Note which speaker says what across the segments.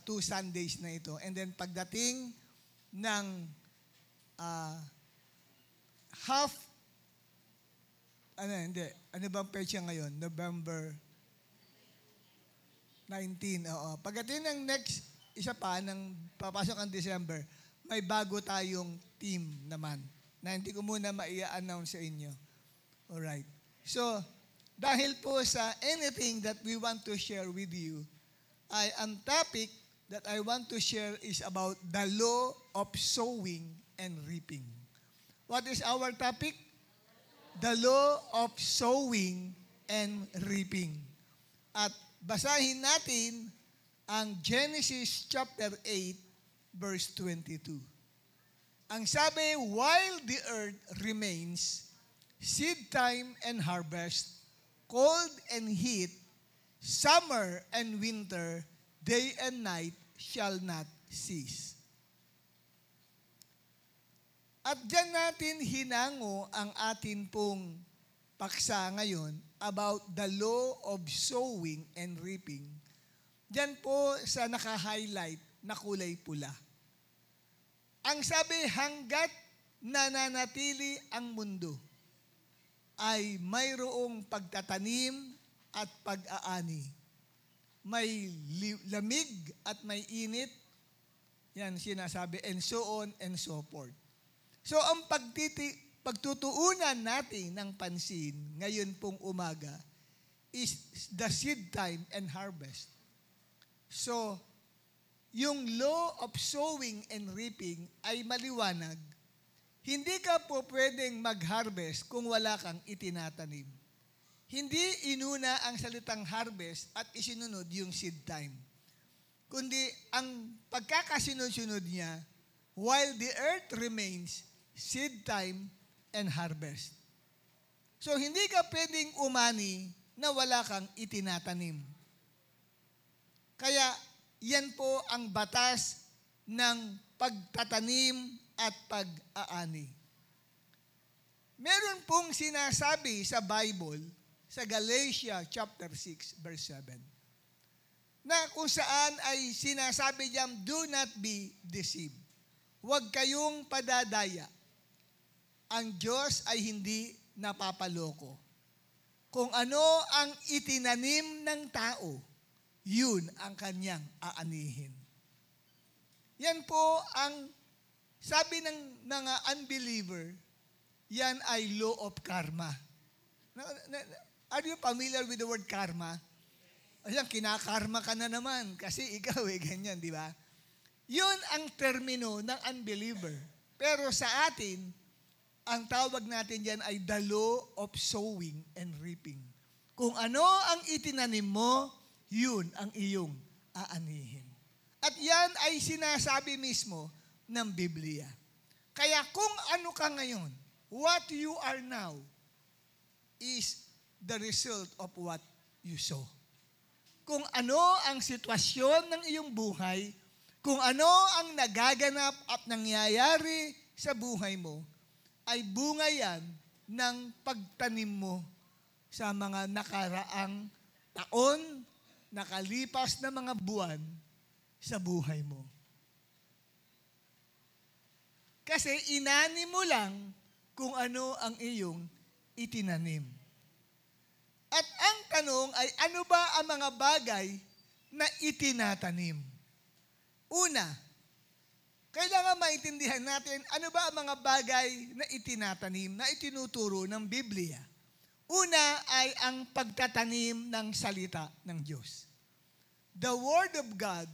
Speaker 1: 2 Sundays na ito. And then pagdating ng ano bang petsa ngayon? November 19. Oo. Pagdating ng next, isa pa, nang papasok ang December, may bago tayong team naman na hindi ko muna maia-announce sa inyo. Alright. So, dahil po sa anything that we want to share with you, ang topic that I want to share is about the law of sowing and reaping. What is our topic? The law of sowing and reaping. At basahin natin ang Genesis chapter 8, verse 22. Ang sabi, while the earth remains, seed time and harvest, cold and heat, summer and winter, day and night shall not cease. At dyan natin hinango ang atin pong paksa ngayon about the law of sowing and reaping. Dyan po sa naka-highlight na kulay pula. Ang sabi, hanggat nananatili ang mundo, ay mayroong pagtatanim at pag-aani. May lamig at may init. Yan sinasabi, and so on and so forth. So ang pagtutuunan natin ng pansin ngayon pong umaga is the seed time and harvest. So, yung law of sowing and reaping ay maliwanag. Hindi ka po pwedeng mag-harvest kung wala kang itinatanim. Hindi inuna ang salitang harvest at isinunod yung seed time. Kundi ang pagkakasunod-sunod niya, while the earth remains, seed time and harvest. So, hindi ka pwedeng umani na wala kang itinatanim. Kaya, yan po ang batas ng pagtatanim at pag-aani. Meron pong sinasabi sa Bible, sa Galatia chapter 6, verse 7, na kung saan ay sinasabi diyang, do not be deceived. Huwag kayong padadaya. Ang Diyos ay hindi napapaloko. Kung ano ang itinanim ng tao, yun ang kanyang aanihin. Yan po ang sabi ng mga unbeliever, yan ay law of karma. Are you familiar with the word karma? Ayan, kinakarma ka na naman kasi ikaw ganyan, di ba? Yun ang termino ng unbeliever. Pero sa atin, ang tawag natin dyan ay the law of sowing and reaping. Kung ano ang itinanim mo, yun ang iyong aanihin. At yan ay sinasabi mismo ng Biblia. Kaya kung ano ka ngayon, what you are now is the result of what you sow. Kung ano ang sitwasyon ng iyong buhay, kung ano ang nagaganap at nangyayari sa buhay mo, ay bunga yan ng pagtanim mo sa mga nakaraang taon, nakalipas na mga buwan sa buhay mo. Kasi inani mo lang kung ano ang iyong itinanim. At ang tanong ay, ano ba ang mga bagay na itinatanim? Una, kailangan maintindihan natin ano ba ang mga bagay na itinatanim, na itinuturo ng Biblia. Una ay ang pagtatanim ng salita ng Diyos. The Word of God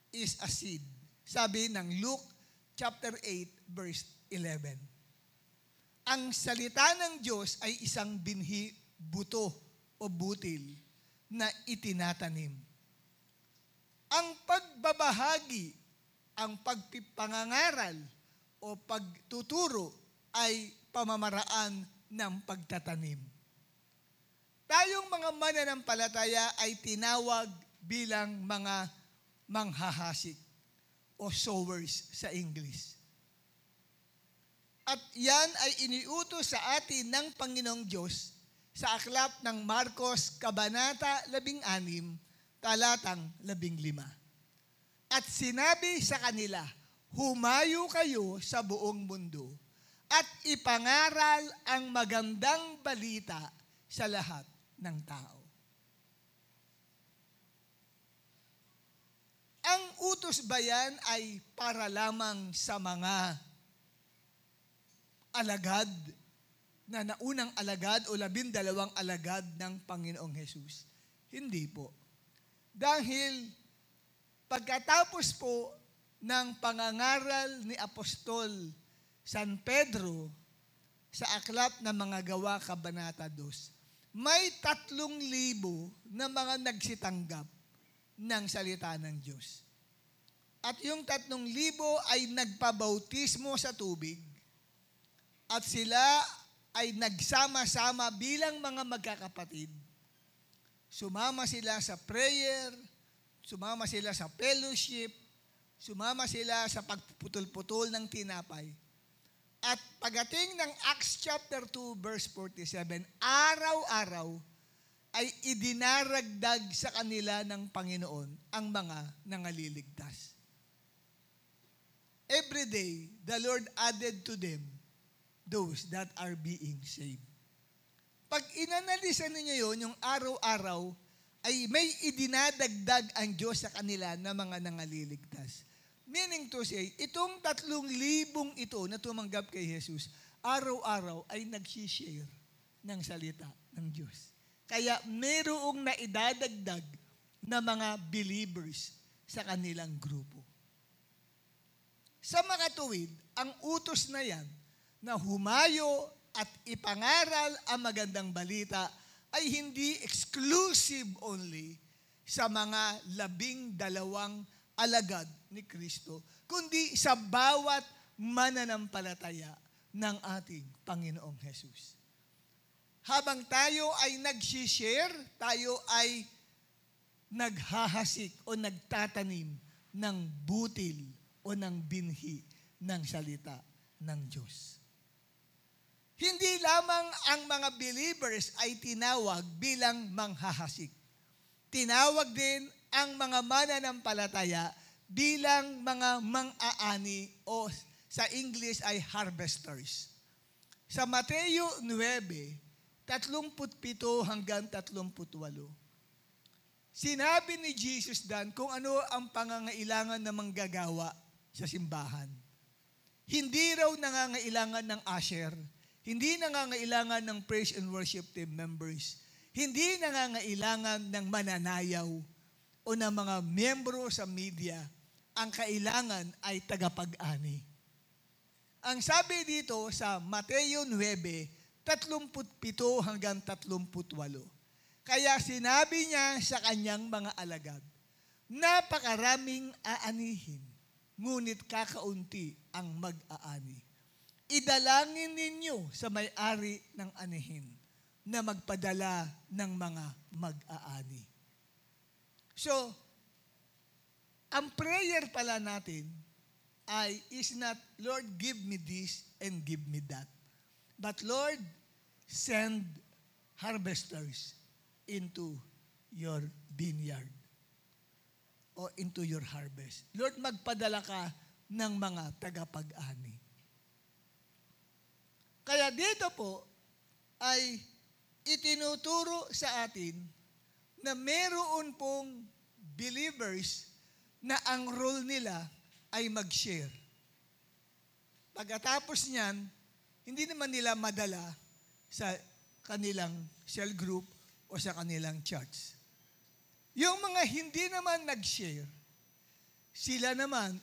Speaker 1: is a seed. Sabi ng Luke chapter 8, verse 11. Ang salita ng Diyos ay isang binhi, buto o butil na itinatanim. Ang pagbabahagi, ang pagpangangaral o pagtuturo ay pamamaraan ng pagtatanim. Tayong mga mananampalataya ay tinawag bilang mga manghahasik o sowers sa English. At yan ay iniutos sa atin ng Panginoong Diyos sa aklat ng Marcos, Kabanata 16, talatang 15. At sinabi sa kanila, humayo kayo sa buong mundo at ipangaral ang magandang balita sa lahat ng tao. Ang utos ba yan ay para lamang sa mga alagad, na naunang alagad o 12 alagad ng Panginoong Hesus? Hindi po. Dahil pagkatapos po ng pangangaral ni Apostol San Pedro sa aklat ng mga gawa kabanata 2, may 3,000 na mga nagsitanggap ng salita ng Diyos. At yung 3,000 ay nagpabautismo sa tubig at sila ay nagsama-sama bilang mga magkakapatid. Sumama sila sa prayer, sumama sila sa fellowship, sumama sila sa pagpuputol-putol ng tinapay. At pagdating ng Acts chapter 2 verse 47, araw-araw ay idinaragdag sa kanila ng Panginoon ang mga nangaliligtas. Every day, the Lord added to them those that are being saved. Pag inanalisan ninyo yun, yung araw-araw, ay may idinadagdag ang Diyos sa kanila na mga nangaliligtas. Meaning to say, itong 3,000 ito na tumanggap kay Jesus, araw-araw ay nagsishare ng salita ng Diyos. Kaya mayroong naidadagdag na mga believers sa kanilang grupo. Sa mga tuwid, ang utos na yan, na humayo at ipangaral ang magandang balita ay hindi exclusive only sa mga 12 alagad ni Kristo, kundi sa bawat mananampalataya ng ating Panginoong Hesus. Habang tayo ay nagsishare, tayo ay naghahasik o nagtatanim ng butil o ng binhi ng salita ng Diyos. Hindi lamang ang mga believers ay tinawag bilang manghahasik. Tinawag din ang mga mananampalataya bilang mga mang-aani o sa English ay harvesters. Sa Mateo 9:37 hanggang 38, sinabi ni Jesus dan kung ano ang pangangailangan ng manggagawa sa simbahan. Hindi raw nangangailangan ng usher, hindi nangangailangan ng praise and worship team members, hindi nangangailangan ng mananayaw o ng mga miyembro sa media. Ang kailangan ay tagapag-ani. Ang sabi dito sa Mateo 9:37 hanggang 38, kaya sinabi niya sa kanyang mga alagad, napakaraming aanihin, ngunit kakaunti ang mag-aani. Idalangin ninyo sa may-ari ng anihin na magpadala ng mga mag-aani. So, ang prayer pala natin is not, Lord, give me this and give me that. But Lord, send harvesters into your vineyard o into your harvest. Lord, magpadala ka ng mga tagapag-ani. Kaya dito po ay itinuturo sa atin na meron pong believers na ang role nila ay mag-share. Pagkatapos niyan, hindi naman nila madala sa kanilang cell group o sa kanilang church. Yung mga hindi naman nag-share, sila naman,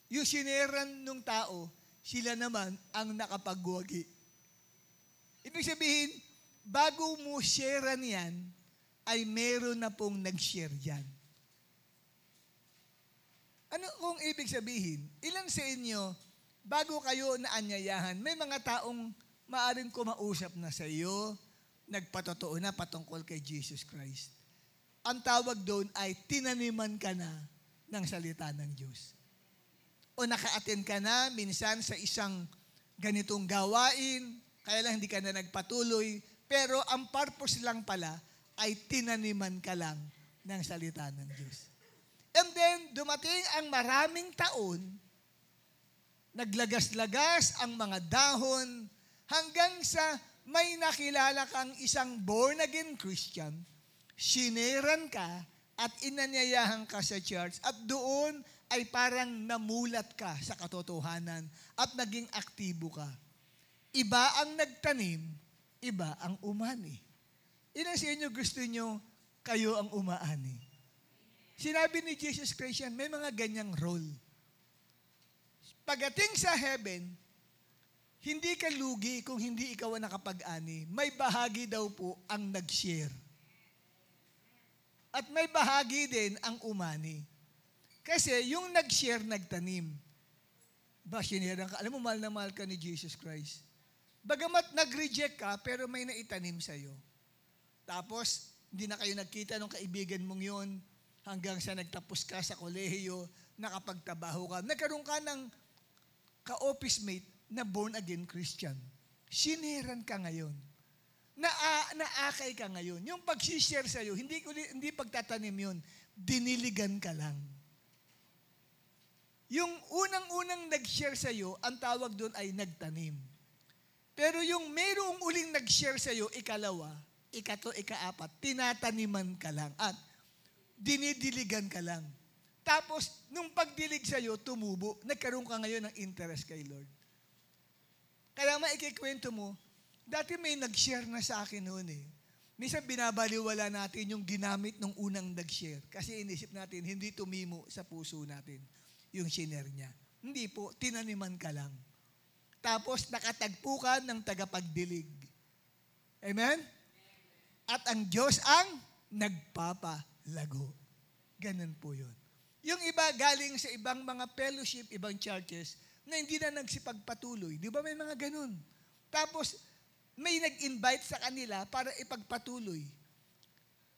Speaker 1: yung sineran ng tao, sila naman ang nakapagwagi. Ibig sabihin, bago mo sharean yan, ay meron na pong nag-share yan. Ano kung ibig sabihin? Ilan sa inyo, bago kayo naanyayahan, may mga taong maaring kumausap na sa iyo, nagpatotoo na patungkol kay Jesus Christ. Ang tawag doon ay tinaniman ka na ng salita ng Diyos. O naka-attend ka na minsan sa isang ganitong gawain, kaya lang hindi ka na nagpatuloy, pero ang purpose lang pala ay tinaniman ka lang ng salita ng Diyos. And then, dumating ang maraming taon, naglagas-lagas ang mga dahon, hanggang sa may nakilala kang isang born-again Christian, sineran ka at inanyayahan ka sa church, at doon ay parang namulat ka sa katotohanan at naging aktibo ka. Iba ang nagtanim, iba ang umani. Ilan sa inyo gusto nyo kayo ang umaani? Sinabi ni Jesus Christ yan, may mga ganyang role. Pagdating sa heaven, hindi ka lugi kung hindi ikaw ang nakapag-ani. May bahagi daw po ang nag-share. At may bahagi din ang umani. Kasi yung nag-share, nagtanim. Siniran ka. Alam mo, mahal na mahal ka ni Jesus Christ. Bagamat nag-reject ka, pero may naitanim sa'yo. Tapos, hindi na kayo nagkita ng kaibigan mong yon hanggang sa nagtapos ka sa kolehiyo, nakapagtrabaho ka. Nagkaroon ka ng ka-office mate na born-again Christian. Siniran ka ngayon. Naakay ka ngayon. Yung pag-share sa'yo, hindi pagtatanim yun. Diniligan ka lang. Yung unang-unang nag-share sa'yo, ang tawag doon ay nagtanim. Pero yung mayroong uling nag-share sa'yo, ikalawa, ikatlo, ikaapat, tinataniman ka lang at dinidiligan ka lang. Tapos, nung pagdilig sa'yo, tumubo, nagkaroon ka ngayon ng interest kay Lord. Kaya maikikwento mo, dati may nag-share na sa akin noon eh. Minsan binabaliwala natin yung ginamit ng unang nag-share. Kasi inisip natin, hindi tumimo sa puso natin yung share niya. Hindi po, tinaniman ka lang. Tapos nakatagpo ka ng tagapagdilig. Amen? At ang Diyos ang nagpapalago. Ganun po yun. Yung iba galing sa ibang mga fellowship, ibang churches, na hindi na nagsipagpatuloy. Di ba may mga ganun? Tapos, may nag-invite sa kanila para ipagpatuloy.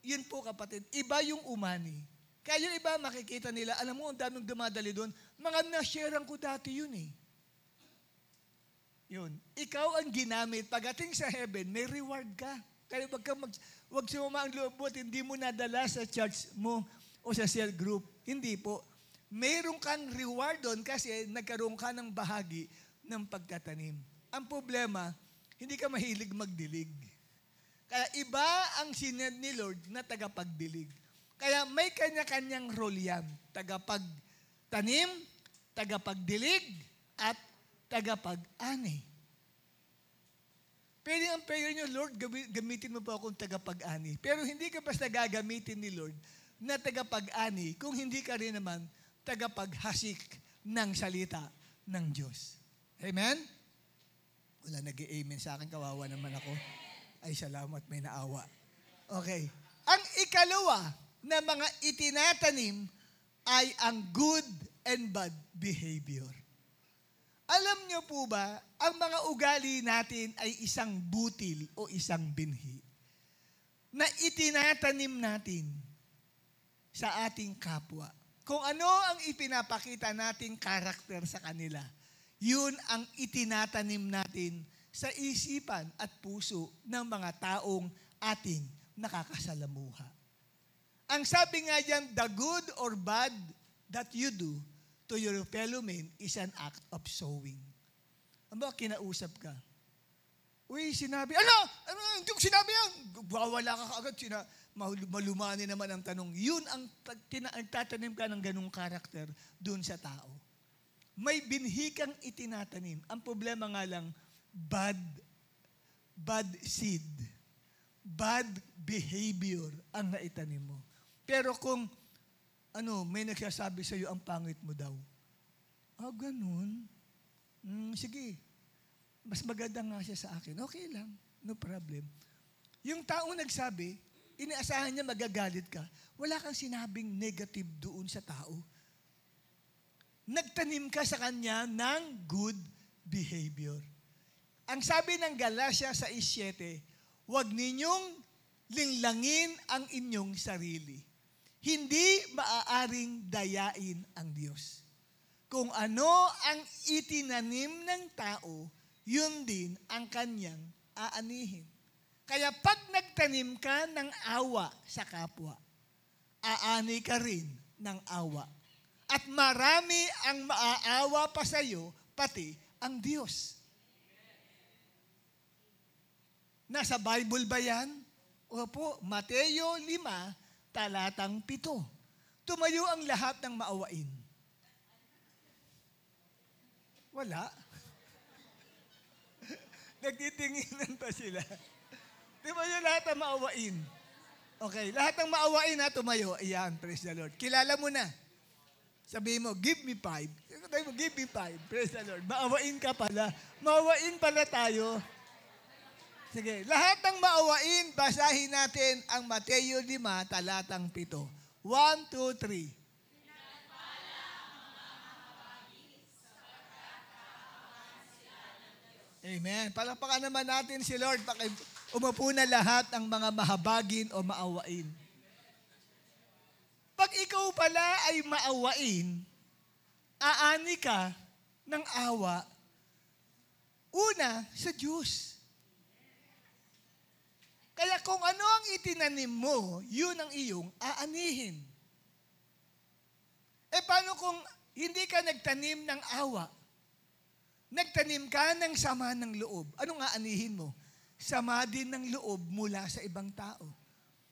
Speaker 1: Yun po kapatid, iba yung umani. Kaya yung iba makikita nila, alam mo, ang daming dumadali doon, mga na-sharean ko dati yun eh. Yun. Ikaw ang ginamit. Pagdating sa heaven, may reward ka. Kaya wag sumama ang loob mo at hindi mo nadala sa church mo o sa cell group. Hindi po. Mayroon kang reward doon kasi nagkaroon ka ng bahagi ng pagtatanim. Ang problema, hindi ka mahilig magdilig. Kaya iba ang sinend ni Lord na tagapagdilig. Kaya may kanya-kanyang role yan. Tagapagtanim, tagapagdilig, at tagapag-ani. Pwede ang prayer nyo, Lord, gamitin mo po akong tagapag-ani. Pero hindi ka basta gagamitin ni Lord na tagapag-ani kung hindi ka rin naman tagapaghasik ng salita ng Diyos. Amen? Wala nag-amen sa akin, kawawa naman ako. Ay, salamat, may naawa. Okay. Ang ikalawa na mga itinatanim ay ang good and bad behavior. Alam niyo po ba, ang mga ugali natin ay isang butil o isang binhi na itinatanim natin sa ating kapwa. Kung ano ang ipinapakita nating karakter sa kanila, yun ang itinatanim natin sa isipan at puso ng mga taong ating nakakasalamuha. Ang sabi nga diyan, the good or bad that you do to your fellow man is an act of sowing. Ano ba, kinausap ka? Uy, sinabi, ano? Hindi ko sinabi yan. Wawala ka agad. Malumani naman ang tanong. Yun ang tatanim ka ng ganung karakter dun sa tao. May binhi kang itinatanim. Ang problema nga lang, bad seed. Bad behavior ang naitanim mo. Pero kung may nagsasabi sa iyo, ang pangit mo daw. Ganun. Sige. Mas maganda nga siya sa akin. Okay lang. No problem. Yung taong nagsabi, inaasahan niya magagalit ka. Wala kang sinabing negative doon sa tao. Nagtanim ka sa kanya ng good behavior. Ang sabi ng Galatia 6:7, huwag ninyong linglangin ang inyong sarili. Hindi maaaring dayain ang Diyos. Kung ano ang itinanim ng tao, yun din ang kanyang aanihin. Kaya pag nagtanim ka ng awa sa kapwa, aani ka rin ng awa. At marami ang maaawa pa sa iyo, pati ang Diyos. Nasa Bible ba yan? Opo, Mateo 5, talatang 7. Tumayo ang lahat ng maawain. Wala. Nagtitinginan pa sila. Tumayo lahat ng maawain. Okay, lahat ng maawain na tumayo. Ayan, praise the Lord. Kilala mo na. Sabihin mo, give me 5. Sabihin mo, give me 5. Praise the Lord. Maawain ka pala. Maawain pala tayo. Sige, lahat ng maawain, basahin natin ang Mateo 5, talatang 7. 1, 2, 3. Amen. Palakpakan naman natin si Lord. Umupo na lahat ang mga mahabagin o maawain. Pag ikaw pala ay maawain, aani ka ng awa, una sa Diyos. Kaya kung ano ang itinanim mo, yun ang iyong aanihin. Paano kung hindi ka nagtanim ng awa? Nagtanim ka ng sama ng loob. Anong aanihin mo? Sama din ng loob mula sa ibang tao.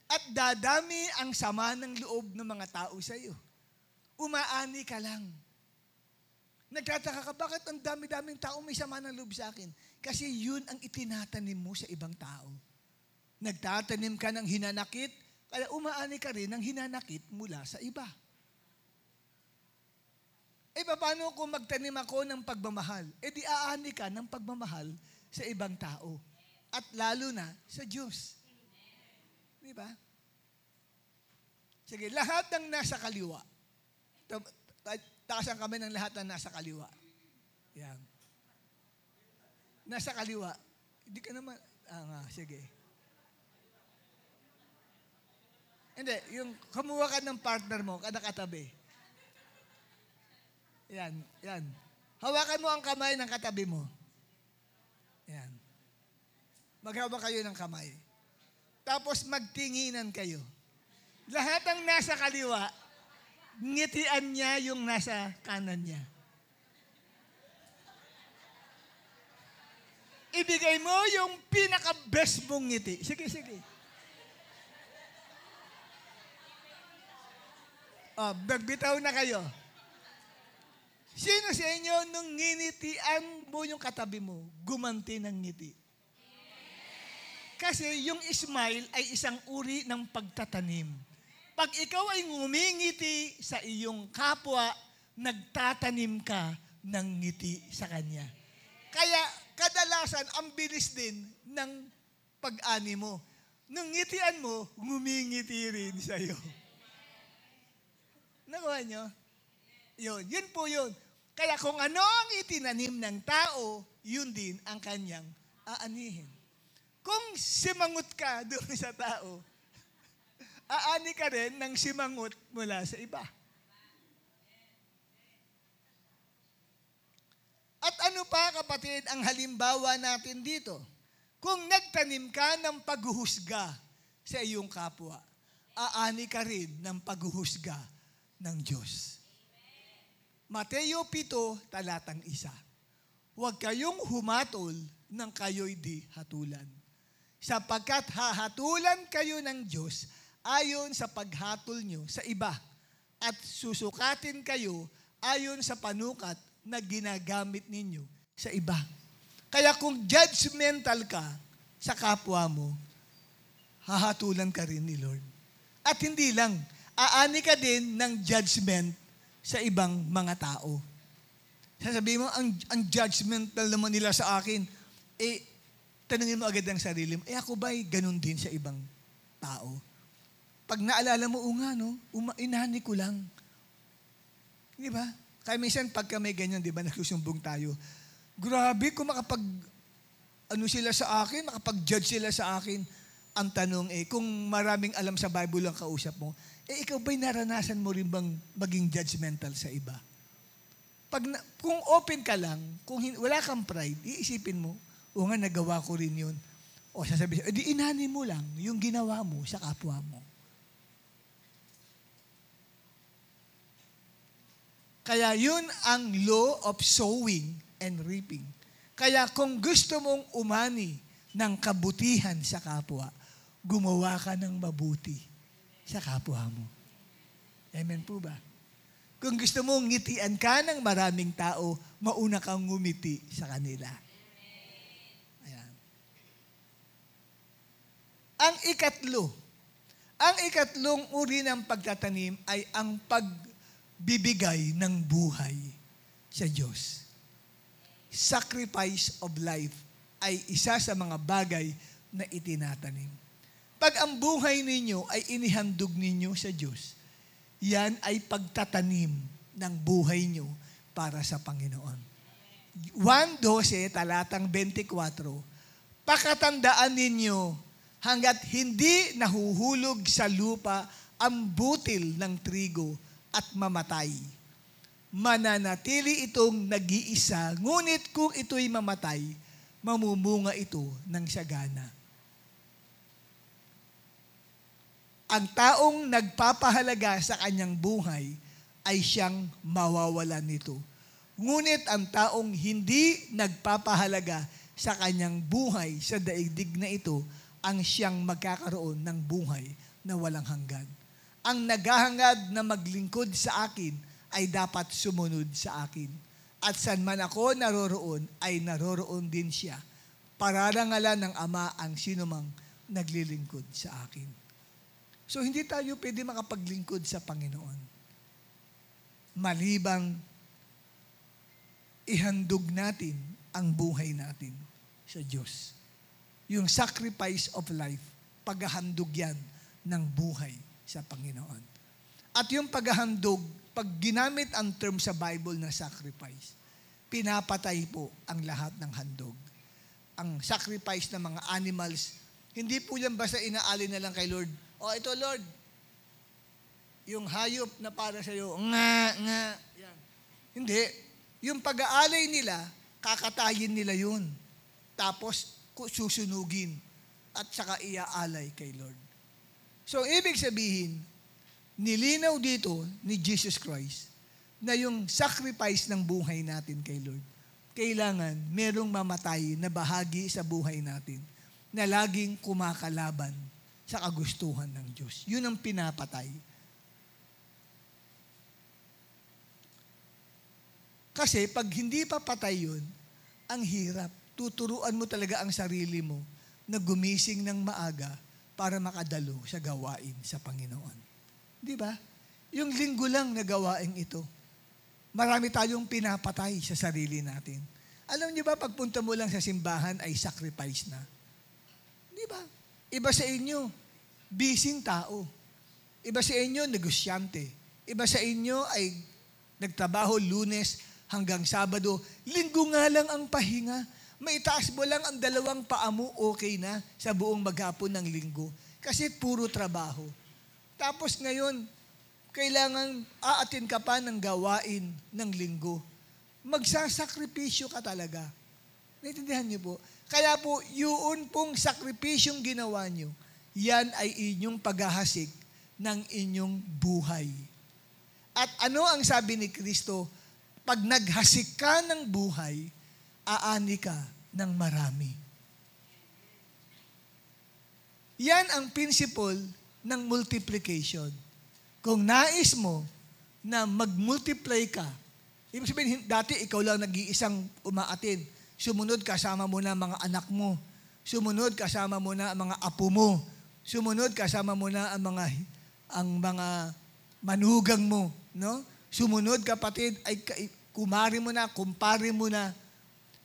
Speaker 1: At dadami ang sama ng loob ng mga tao sa iyo. Umaani ka lang. Nagtataka ka, bakit ang dami-daming tao may sama ng loob sa akin? Kasi yun ang itinatanim mo sa ibang tao. Nagtatanim ka ng hinanakit, kaya umaani ka rin ng hinanakit mula sa iba. Paano kung magtanim ako ng pagmamahal? Di aani ka ng pagmamahal sa ibang tao. At lalo na sa Diyos. Di ba? Sige, lahat ng nasa kaliwa. Taasan kami ng lahat ng nasa kaliwa. Yan. Nasa kaliwa. Hindi ka naman, sige. Hindi, yung kumuha ka ng partner mo, katabi. Yan, yan. Hawakan mo ang kamay ng katabi mo. Yan. Maghawak kayo ng kamay. Tapos magtinginan kayo. Lahat ng nasa kaliwa, ngitian niya yung nasa kanan niya. Ibigay mo yung pinaka-best mong ngiti. Sige, sige. Magbitaw na kayo. Sino sa inyo nung nginitian mo yung katabi mo, gumanti ng ngiti? Kasi yung smile ay isang uri ng pagtatanim. Pag ikaw ay ngumingiti sa iyong kapwa, nagtatanim ka ng ngiti sa kanya. Kaya kadalasan, ang bilis din ng pag-ani mo. Nung ngitian mo, ngumingiti rin sa iyo. Nakuha nyo? Yun po yun. Kaya kung ano ang itinanim ng tao, yun din ang kanyang aanihin. Kung simangot ka doon sa tao, aani ka rin ng simangot mula sa iba. At ano pa, kapatid, ang halimbawa natin dito? Kung nagtanim ka ng paghuhusga sa iyong kapwa, aani ka rin ng paghuhusga ng Diyos. Mateo 7, talatang 1. Huwag kayong humatol nang kayo'y di hatulan. Sapagkat hahatulan kayo ng Diyos ayon sa paghatol nyo sa iba at susukatin kayo ayon sa panukat na ginagamit ninyo sa iba. Kaya kung judgmental ka sa kapwa mo, hahatulan ka rin ni Lord. At hindi lang, aani ka din ng judgment sa ibang mga tao. Sasabihin mo, ang judgmental naman nila sa akin, tanungin mo agad ang sarili mo, ako ba'y ganun din sa ibang tao? Pag naalala mo, no? Inani ko lang. Di ba? Kaya minsan, pagka may ganyan, di ba, nagsusumbong tayo, grabe kung sila sa akin, makapag-judge sila sa akin. Ang tanong kung maraming alam sa Bible ang kausap mo, ikaw ba'y naranasan mo rin bang maging judgmental sa iba? Kung open ka lang, kung wala kang pride, iisipin mo, nagawa ko rin yun. O sasabihin, di inani mo lang yung ginawa mo sa kapwa mo. Kaya yun ang law of sowing and reaping. Kaya kung gusto mong umani ng kabutihan sa kapwa, gumawa ka ng mabuti sa kapwa mo. Amen po ba? Kung gusto mong ngitian ka ng maraming tao, mauna kang ngumiti sa kanila. Ayan. Ang ikatlong uri ng pagtatanim ay ang pagbibigay ng buhay sa Diyos. Sacrifice of life ay isa sa mga bagay na itinatanim. Pag ang buhay ninyo ay inihandog ninyo sa Diyos, yan ay pagtatanim ng buhay nyo para sa Panginoon. 1:12, talatang 24, pakatandaan ninyo hanggat hindi nahuhulog sa lupa ang butil ng trigo at mamatay. Mananatili itong nag-iisa, ngunit kung ito'y mamatay, mamumunga ito ng sagana. Ang taong nagpapahalaga sa kanyang buhay ay siyang mawawalan nito. Ngunit ang taong hindi nagpapahalaga sa kanyang buhay sa daigdig na ito, ang siyang magkakaroon ng buhay na walang hanggan. Ang naghahangad na maglingkod sa akin ay dapat sumunod sa akin. At saan man ako naroroon, ay naroroon din siya. Pararangalan ng Ama ang sinumang naglilingkod sa akin. So, hindi tayo pwede makapaglingkod sa Panginoon. Malibang ihandog natin ang buhay natin sa Diyos. Yung sacrifice of life, paghahandog yan ng buhay sa Panginoon. At yung paghahandog, pag ginamit ang term sa Bible na sacrifice, pinapatay po ang lahat ng handog. Ang sacrifice ng mga animals, hindi po yan basta inaali na lang kay Lord. O ito Lord, yung hayop na para sa iyo, nga. Yan. Hindi. Yung pag-aalay nila, kakatayin nila yun. Tapos, susunugin at saka iaalay kay Lord. So, ibig sabihin, nilinaw dito ni Jesus Christ na yung sacrifice ng buhay natin kay Lord, kailangan merong mamatay na bahagi sa buhay natin na laging kumakalaban sa kagustuhan ng Diyos. Yun ang pinapatay. Kasi pag hindi pa patay yun, ang hirap. Tuturuan mo talaga ang sarili mo na gumising ng maaga para makadalo sa gawain sa Panginoon. Di ba? Yung linggo lang na gawain ito. Marami tayong pinapatay sa sarili natin. Alam niyo ba, pagpunta mo lang sa simbahan ay sacrifice na. Di ba? Iba sa inyo, bising tao. Iba sa inyo, negosyante. Iba sa inyo ay nagtrabaho Lunes hanggang Sabado. Linggo nga lang ang pahinga. Maitaas mo lang ang 2 paa mo, okay na sa buong maghapon ng linggo. Kasi puro trabaho. Tapos ngayon, kailangan aatin ka pa ng gawain ng linggo. Magsasakripisyo ka talaga. Naintindihan niyo po? Kaya po, yun pong sakripisyong ginawa niyo, yan ay inyong paghahasik ng inyong buhay. At ano ang sabi ni Kristo? Pag naghasik ka ng buhay, aani ka ng marami. Yan ang principle ng multiplication. Kung nais mo na mag-multiply ka, ibig sabihin, dati ikaw lang nag-iisang umaatin. Sumunod, kasama mo na mga anak mo. Sumunod, kasama mo na ang mga apo mo. Sumunod, kasama mo na ang mga manugang mo. No? Sumunod, kapatid, ay kumari mo na, kumpare mo na,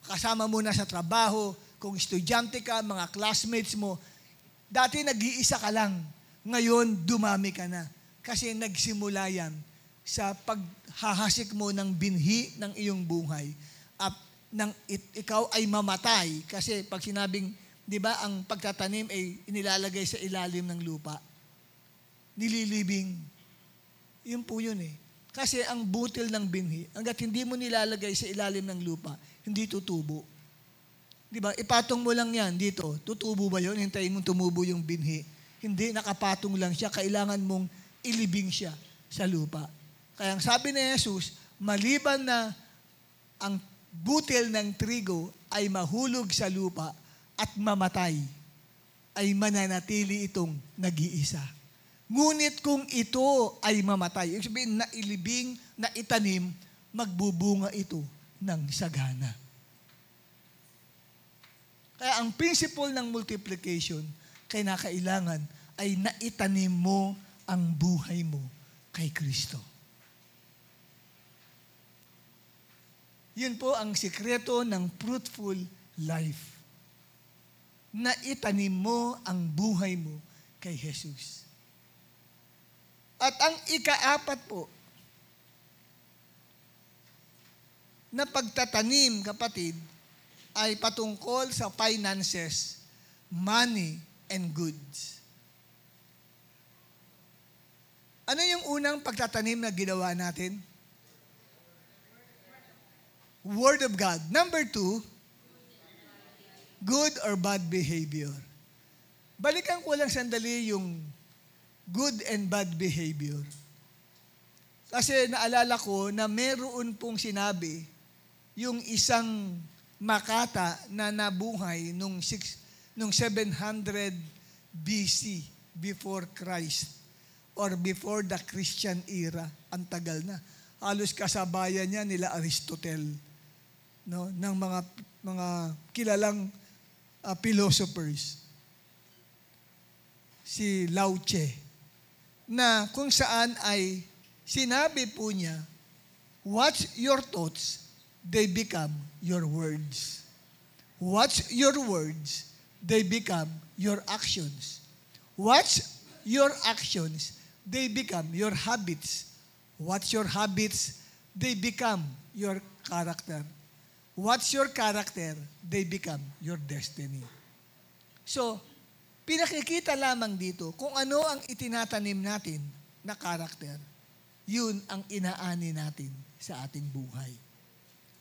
Speaker 1: kasama mo na sa trabaho, kung estudyante ka, mga classmates mo. Dati nag-iisa ka lang. Ngayon, dumami ka na. Kasi nagsimula yan sa paghahasik mo ng binhi ng iyong buhay. At ikaw ay mamatay. Kasi pag sinabing, di ba, ang pagtatanim ay inilalagay sa ilalim ng lupa. Nililibing. Yun po yun eh. Kasi ang butil ng binhi, hanggat hindi mo nilalagay sa ilalim ng lupa, hindi tutubo. Di ba? Ipatong mo lang yan dito. Tutubo ba yun? Hintayin mong tumubo yung binhi. Hindi, nakapatong lang siya. Kailangan mong ilibing siya sa lupa. Kaya ang sabi ni Jesus, maliban na ang butil ng trigo ay mahulog sa lupa at mamatay, ay mananatili itong nag-iisa. Ngunit kung ito ay mamatay, ibig sabihin na ilibing, na itanim, magbubunga ito ng sagana. Kaya ang principle ng multiplication, kailangan ay naitanim mo ang buhay mo kay Kristo. Yun po ang sikreto ng fruitful life. Naitanim mo ang buhay mo kay Jesus. At ang ika-4 po, na pagtatanim, kapatid, ay patungkol sa finances, money, and goods. Ano yung unang pagtatanim na ginawa natin? Word of God. Number 2, good or bad behavior. Balikan ko lang sandali yung good and bad behavior. Kasi naalala ko na meron pong sinabi yung isang Makata na nabuhay nung 700 BC, before Christ, or before the Christian era. Ang tagal na. Halos kasabayan niya nila Aristotle, no, ng mga kilalang philosophers. Si Lao Tse, na kung saan ay sinabi po niya, watch your thoughts, they become your words. Watch your words, they become your actions. Watch your actions, they become your habits. Watch your habits, they become your character. What's your character, they become your destiny. So, pinakikita lamang dito kung ano ang itinatanim natin na character, yun ang inaani natin sa ating buhay.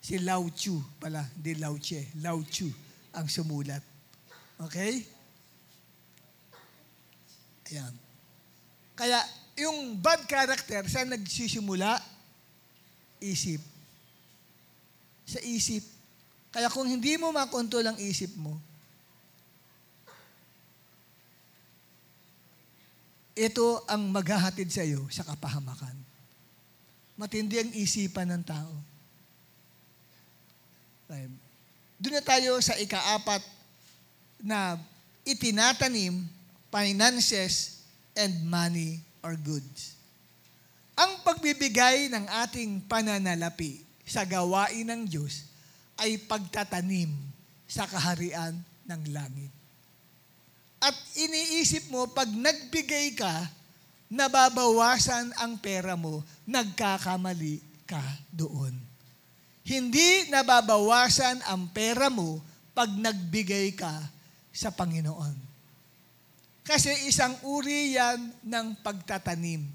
Speaker 1: Si Lao Tzu pala, hindi Lao Tse, Lao Tzu ang sumulat. Okay? Ayan. Kaya, yung bad character, saan nagsisimula? Isip. Sa isip. Kaya kung hindi mo makontrol ang isip mo, ito ang maghahatid sa iyo sa kapahamakan. Matindi ang isipan ng tao. Doon na tayo sa ika-4 na itinatanim, finances, and money or goods. Ang pagbibigay ng ating pananalapi sa gawain ng Diyos ay pagtatanim sa kaharian ng langit. At iniisip mo, pag nagbigay ka, nababawasan ang pera mo, nagkakamali ka doon. Hindi nababawasan ang pera mo pag nagbigay ka sa Panginoon. Kasi isang uri yan ng pagtatanim.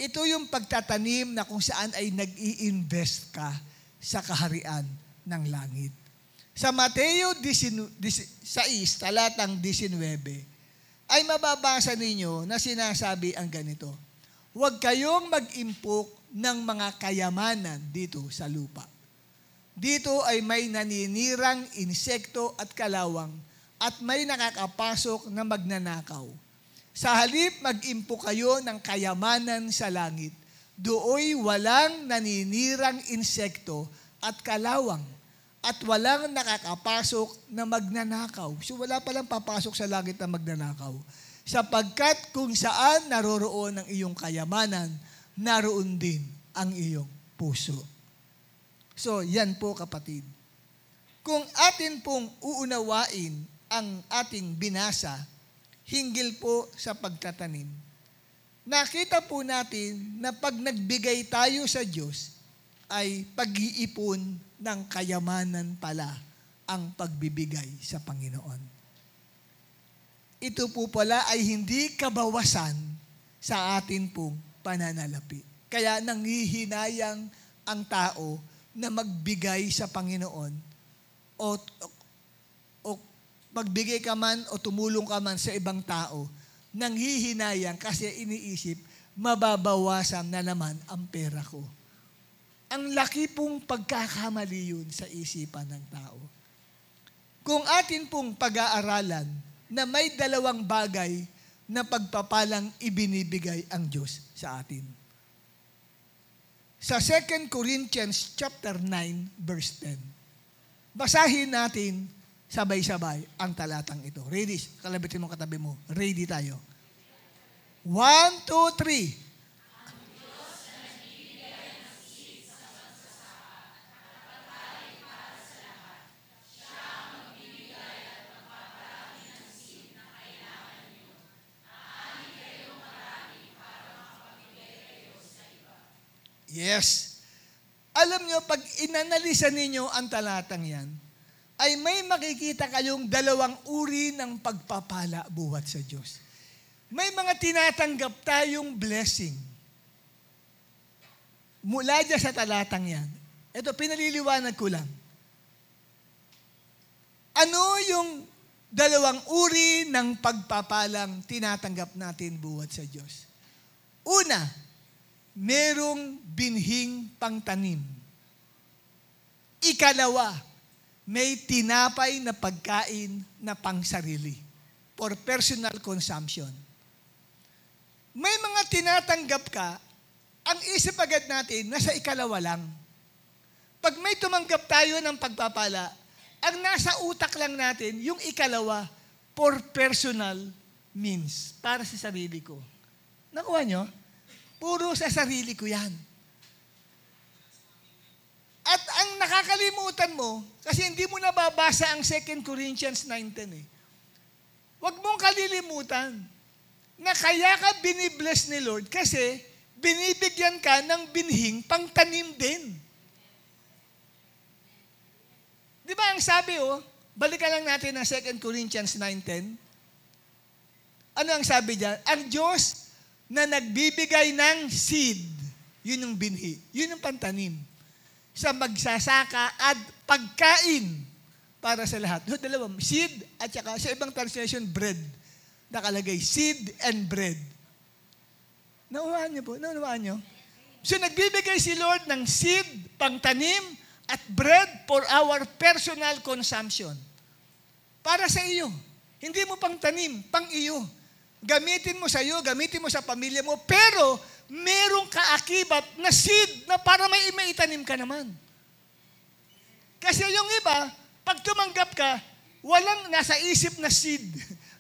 Speaker 1: Ito yung pagtatanim na kung saan ay nag-i-invest ka sa kaharian ng langit. Sa Mateo 16, talatang 19, ay mababasa ninyo na sinasabi ang ganito, huwag kayong mag-impok ng mga kayamanan dito sa lupa. Dito ay may naninirang insekto at kalawang at may nakakapasok na magnanakaw. Sa halip mag-impok kayo ng kayamanan sa langit, dooy walang naninirang insekto at kalawang at walang nakakapasok na magnanakaw. So wala palang papasok sa langit na magnanakaw. Sapagkat kung saan naroroon ang iyong kayamanan, naroon din ang iyong puso. So yan po kapatid. Kung atin pong uunawain ang ating binasa, hinggil po sa pagtatanim, nakita po natin na pag nagbigay tayo sa Diyos, ay pag-iipon ng kayamanan pala ang pagbibigay sa Panginoon. Ito po pala ay hindi kabawasan sa atin pong pananalapi. Kaya nanghihinayang ang tao na magbigay sa Panginoon o magbigay ka man o tumulong ka man sa ibang tao, nanghihinayang kasi iniisip, mababawasan na naman ang pera ko. ang laki pong pagkakamali yun sa isipan ng tao. Kung atin pong pag-aaralan na may dalawang bagay na pagpapalang ibinibigay ang Diyos sa atin. Sa 2 Corinthians chapter 9, verse 10. Basahin natin sabay-sabay ang talatang ito. Ready? Kalabitin mo katabi mo. Ready tayo. 1, 2, 3. Yes. Alam nyo, pag inanalisa ninyo ang talatang yan, ay may makikita kayong dalawang uri ng pagpapala buhat sa Diyos. May mga tinatanggap tayong blessing. Mula dyan sa talatang yan. Ito, pinaliliwanag ko lang. Ano yung dalawang uri ng pagpapalang tinatanggap natin buhat sa Diyos? Una, merong binhing pangtanim. Ikalawa, may tinapay na pagkain na pangsarili for personal consumption. May mga tinatanggap ka, ang isip agad natin, nasa ikalawa lang. Pag may tumanggap tayo ng pagpapala, ang nasa utak lang natin, yung ikalawa, for personal means, para sa sarili ko. Nakuha nyo? Puro sa sarili ko yan. At ang nakakalimutan mo, kasi hindi mo nababasa ang 2 Corinthians 9:10 eh. Huwag mong kalilimutan na kaya ka binibless ni Lord kasi binibigyan ka ng binhing pangtanim din. Di ba ang sabi balikan lang natin ang 2 Corinthians 9:10. Ano ang sabi diyan? Ang Diyos na nagbibigay ng seed, yun yung binhi, yun yung pantanim, sa magsasaka at pagkain para sa lahat. Dalawa, seed at saka sa ibang translation, bread. Nakalagay, seed and bread. Nauwaan niyo po? Nauwaan niyo? So nagbibigay si Lord ng seed, pangtanim, at bread for our personal consumption. Para sa iyo. Hindi mo pangtanim, pang iyo. Gamitin mo sa iyo, gamitin mo sa pamilya mo, pero merong kaakibat na seed na para may itanim ka naman. Kasi yung iba, pag tumanggap ka, walang nasa isip na seed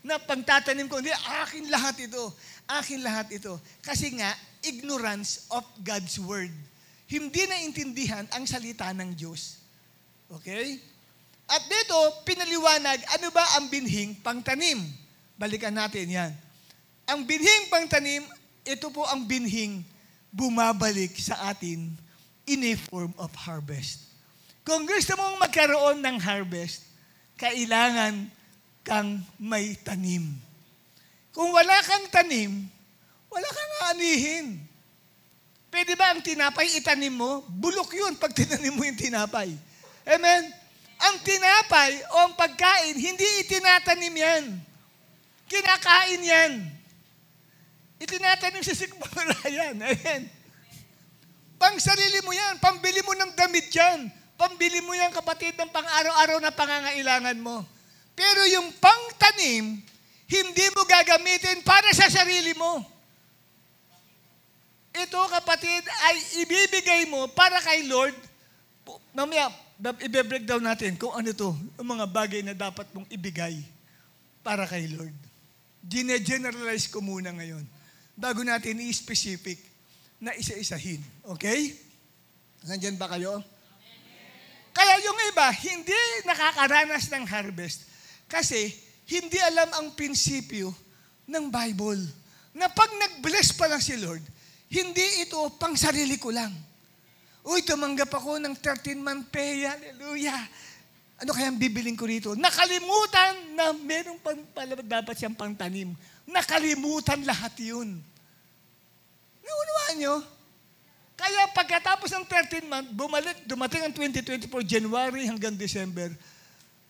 Speaker 1: na pagtatanim ko, hindi, akin lahat ito. Akin lahat ito. Kasi nga, ignorance of God's word. Hindi naintindihan ang salita ng Diyos. Okay? At dito, pinaliwanag, ano ba ang binhing pangtanim? Balikan natin yan. Ang binhing pangtanim, ito po ang binhing bumabalik sa atin in a form of harvest. Kung gusto mong magkaroon ng harvest, kailangan kang may tanim. Kung wala kang tanim, wala kang aanihin. Pwede ba ang tinapay itanim mo? Bulok yun pag tinanim mo yung tinapay. Amen? Ang tinapay o ang pagkain, hindi itinatanim yan. Kinakain yan. Itinatanim sa sikmura yan. Amen? Pang sarili mo yan. Pambili mo ng damit yan. Pambili mo yan, kapatid, ng pang-araw-araw na pangangailangan mo. Pero yung pangtanim, hindi mo gagamitin para sa sarili mo. Ito, kapatid, ay ibibigay mo para kay Lord. Mamaya, i-breakdown natin kung ano to, ang mga bagay na dapat mong ibigay para kay Lord. Gine-generalize ko muna ngayon bago natin i-specific na isa-isahin. Okay? Nandyan ba kayo? Kaya yung iba, hindi nakakaranas ng harvest kasi hindi alam ang prinsipyo ng Bible. Na pag nag-bless pa lang si Lord, hindi ito pang sarili ko lang. Uy, tumanggap ako ng 13-month pay. Hallelujah. Ano kayang bibiling ko rito? Nakalimutan na meron pala dapat siyang pangtanim. Nakalimutan lahat yun. Naunawaan nyo? Kaya pagkatapos ng 13-month, dumating ang 2024, January hanggang December,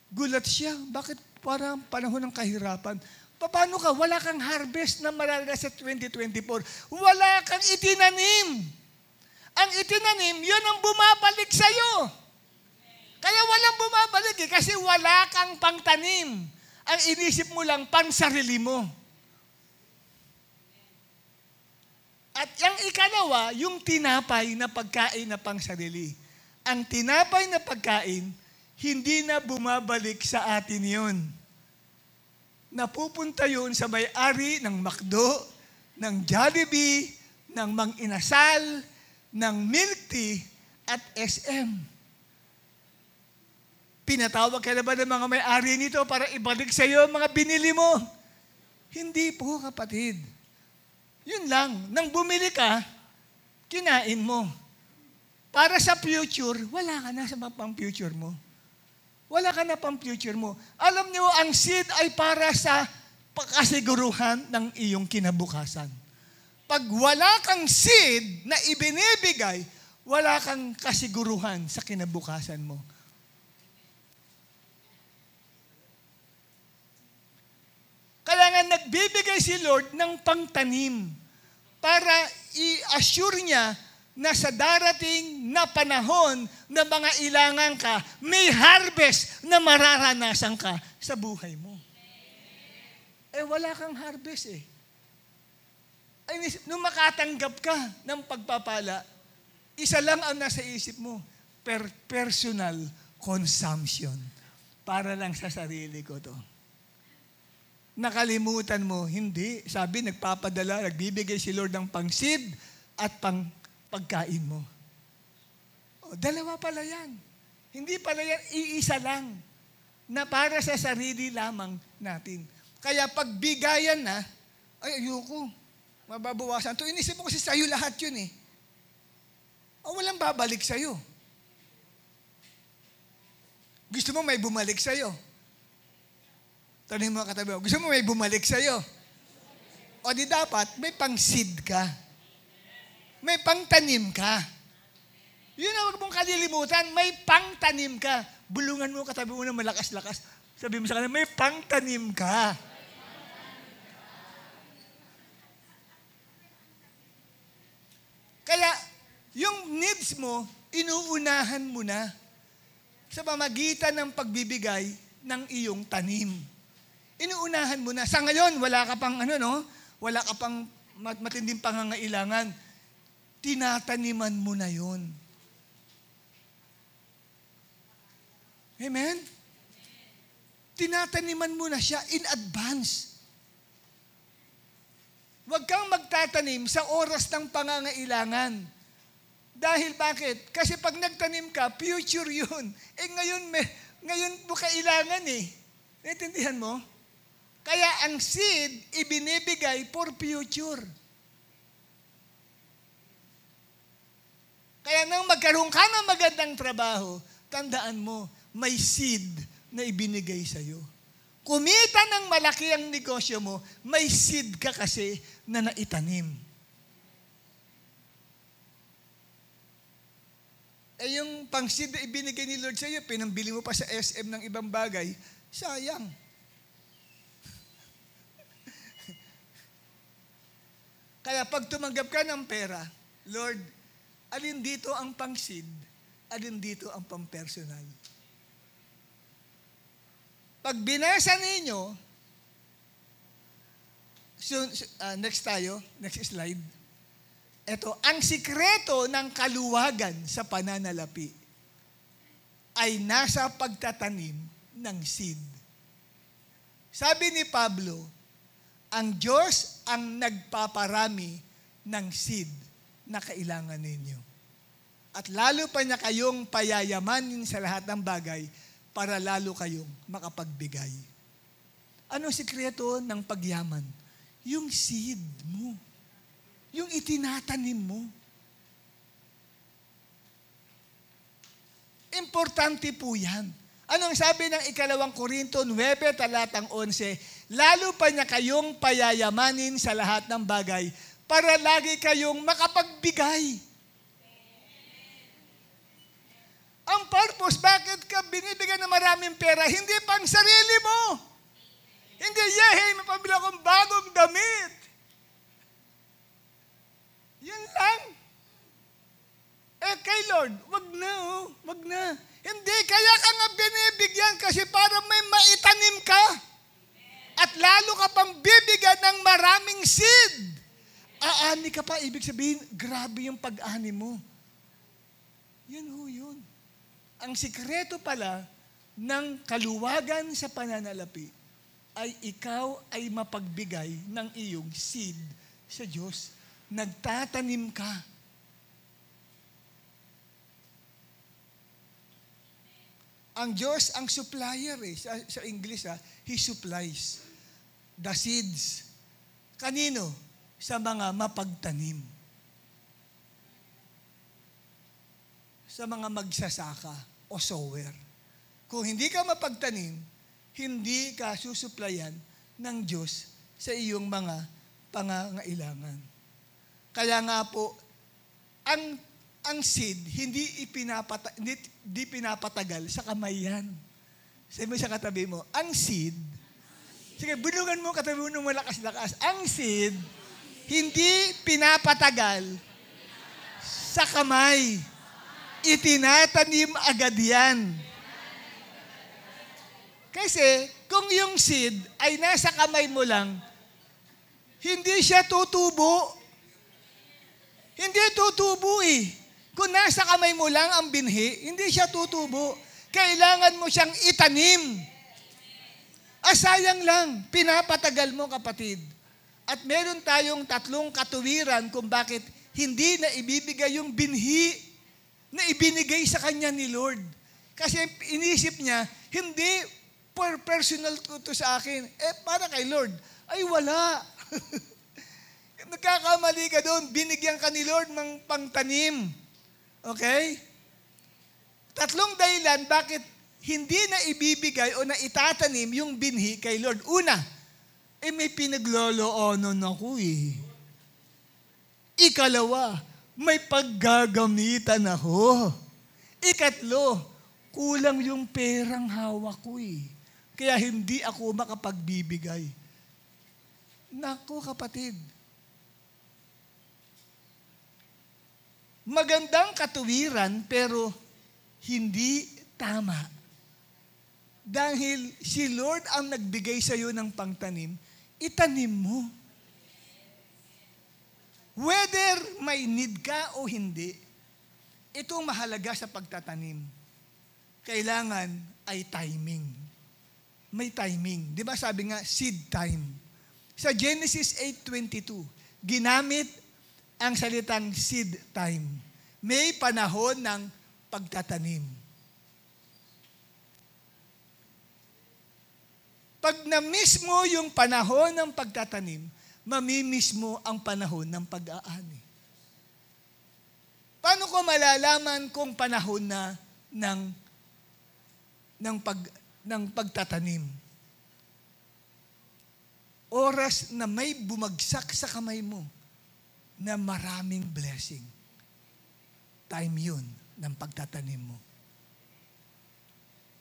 Speaker 1: gulat siya. Bakit parang panahon ng kahirapan? Paano ka? Wala kang harvest na mararanas sa 2024. Wala kang itinanim. ang itinanim, yun ang bumabalik sa'yo. Kaya walang bumabalik kasi wala kang pangtanim. Ang inisip mo lang, pansarili mo. At yung ikalawa, yung tinapay na pagkain na pangsarili. Ang tinapay na pagkain, hindi na bumabalik sa atin yun. Napupunta yun sa may-ari ng McDo, ng Jollibee, ng Mang Inasal, ng Milk Tea, at SM. Pinatawag ka na ba ng mga may-ari nito para ibalik sa iyo ang mga binili mo? Hindi po, kapatid. Yun lang. Nang bumili ka, kinain mo. Para sa future, wala ka na sa pang future mo. Wala ka na pang future mo. Alam niyo, ang seed ay para sa pakasiguruhan ng iyong kinabukasan. Pag wala kang seed na ibinibigay, wala kang kasiguruhan sa kinabukasan mo. Kaya nga nagbibigay si Lord ng pangtanim para i-assure niya na sa darating na panahon na mga ilangan ka, may harvest na mararanasan ka sa buhay mo. Wala kang harvest eh. Nung makatanggap ka ng pagpapala, isa lang ang nasa isip mo, personal consumption. Para lang sa sarili ko to. Nakalimutan mo, hindi. Sabi, nagpapadala, nagbibigay si Lord ng pang-seed at pagkain mo. Dalawa pala yan. Hindi pala yan, iisa lang na para sa sarili lamang natin. Kaya pagbigayan na, ayoko, mababawasan. Ito, inisip mo kasi sa'yo lahat yun eh. Walang babalik sa'yo. Gusto mo may bumalik sa'yo. Tanong mo katabi mo, gusto mo may bumalik sa'yo? O di dapat, may pang-seed ka. May pangtanim ka. Yun ang huwag mong kalilimutan, may pangtanim ka. Bulungan mo katabi mo na malakas-lakas. Sabi mo sa kanila, may pangtanim ka. Kaya, yung needs mo, inuunahan mo na sa pamagitan ng pagbibigay ng iyong tanim. Inuunahan mo na. Sa ngayon, wala ka pang wala ka pang matinding pangangailangan. Tinataniman mo na yun. Amen? Tinataniman mo na siya in advance. Huwag kang magtatanim sa oras ng pangangailangan. Dahil bakit? Kasi pag nagtanim ka, future yun. Ngayon mo kailangan eh. Naintindihan mo? Kaya ang seed, ibinibigay for future. Kaya nang magkaroon ka ng magandang trabaho, tandaan mo, may seed na ibinigay sa'yo. Kumita ng malaki ang negosyo mo, may seed ka kasi na naitanim. Yung pang-seed na ibinigay ni Lord sa'yo, pinambili mo pa sa SM ng ibang bagay, sayang. Kaya pag tumanggap ka ng pera, Lord, alin dito ang pang-seed, alin dito ang pang-personal. Pag binasa ninyo, next slide. Ito, ang sikreto ng kaluwagan sa pananalapi ay nasa pagtatanim ng seed. Sabi ni Pablo, ang Diyos ang nagpaparami ng seed na kailangan ninyo. At lalo pa niya kayong payayamanin sa lahat ng bagay para lalo kayong makapagbigay. Ano sikreto ng pagyaman? Yung seed mo. Yung itinatanim mo. Importante po yan. Anong sabi ng 2 Korinto 9, talatang 11? Lalo pa niya kayong payayamanin sa lahat ng bagay para lagi kayong makapagbigay. Ang purpose, bakit ka binibigyan ng maraming pera? Hindi pang sarili mo. Hindi, may pabili akong bagong damit. Yun lang. kay Lord, wag na, wag na. Hindi, kaya ka nga binibigyan kasi para may maitanim ka. At lalo ka pang bibigyan ng maraming seed. Aani ka pa, ibig sabihin, grabe yung pag-ani mo. Yan ho yun. Ang sikreto pala ng kaluwagan sa pananalapi ay ikaw ay mapagbigay ng iyong seed sa Diyos. Nagtatanim ka. Ang Diyos ang supplier sa English He supplies the seeds. Kanino? Sa mga mapagtanim. Sa mga magsasaka o sower. Kung hindi ka mapagtanim, hindi ka susuplayan ng Diyos sa iyong mga pangangailangan. Kaya nga po, ang seed, hindi pinapatagal sa kamay yan. Sabi mo sa katabi mo, ang seed, sige, bulungan mo katabi mo ng malakas-lakas, ang seed, hindi pinapatagal sa kamay. Itinatanim agad yan. Kasi, kung yung seed ay nasa kamay mo lang, hindi siya tutubo. Hindi tutubo eh. Kung nasa kamay mo lang ang binhi, hindi siya tutubo. Kailangan mo siyang itanim. Sayang lang, pinapatagal mo kapatid. At meron tayong 3 katuwiran kung bakit hindi na ibibigay yung binhi na ibinigay sa kanya ni Lord. Kasi inisip niya, hindi personal ko to sa akin. Para kay Lord, ay wala. Nagkakamali ka doon, binigyan ka ni Lord ng pangtanim. Okay? 3 dahilan bakit hindi na ibibigay o na itatanim yung binhi kay Lord. Una, may pinagloloonan ako eh. Ikalawa, may paggagamitan ako. Ikatlo, kulang yung perang hawak ko eh. Kaya hindi ako makapagbibigay. Naku kapatid, magandang katuwiran pero hindi tama. Dahil si Lord ang nagbigay sa iyo ng pangtanim, itanim mo. Whether may need ka o hindi, ito ang mahalaga sa pagtatanim. Kailangan ay timing. May timing. Di ba sabi nga, seed time. Sa Genesis 8:22, ginamit ang salitang seed time. May panahon ng pagtatanim. Pag na-miss mo yung panahon ng pagtatanim, mamimiss mo ang panahon ng pag-aani. Paano ko malalaman kung panahon na ng pagtatanim? Oras na may bumagsak sa kamay mo na maraming blessing. Time yun ng pagtatanim mo.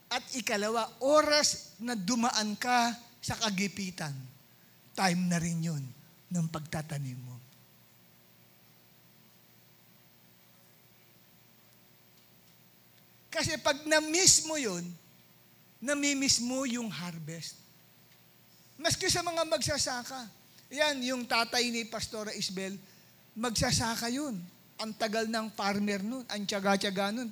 Speaker 1: At ikalawa, oras na dumaan ka sa kagipitan. Time na rin yun ng pagtatanim mo. Kasi pag na-miss mo yun, nami-miss mo yung harvest. Maski sa mga magsasaka. Yan, yung tatay ni Pastora Isbel, magsasaka yun. Ang tagal ng farmer nun, ang tiyaga-tiyaga nun.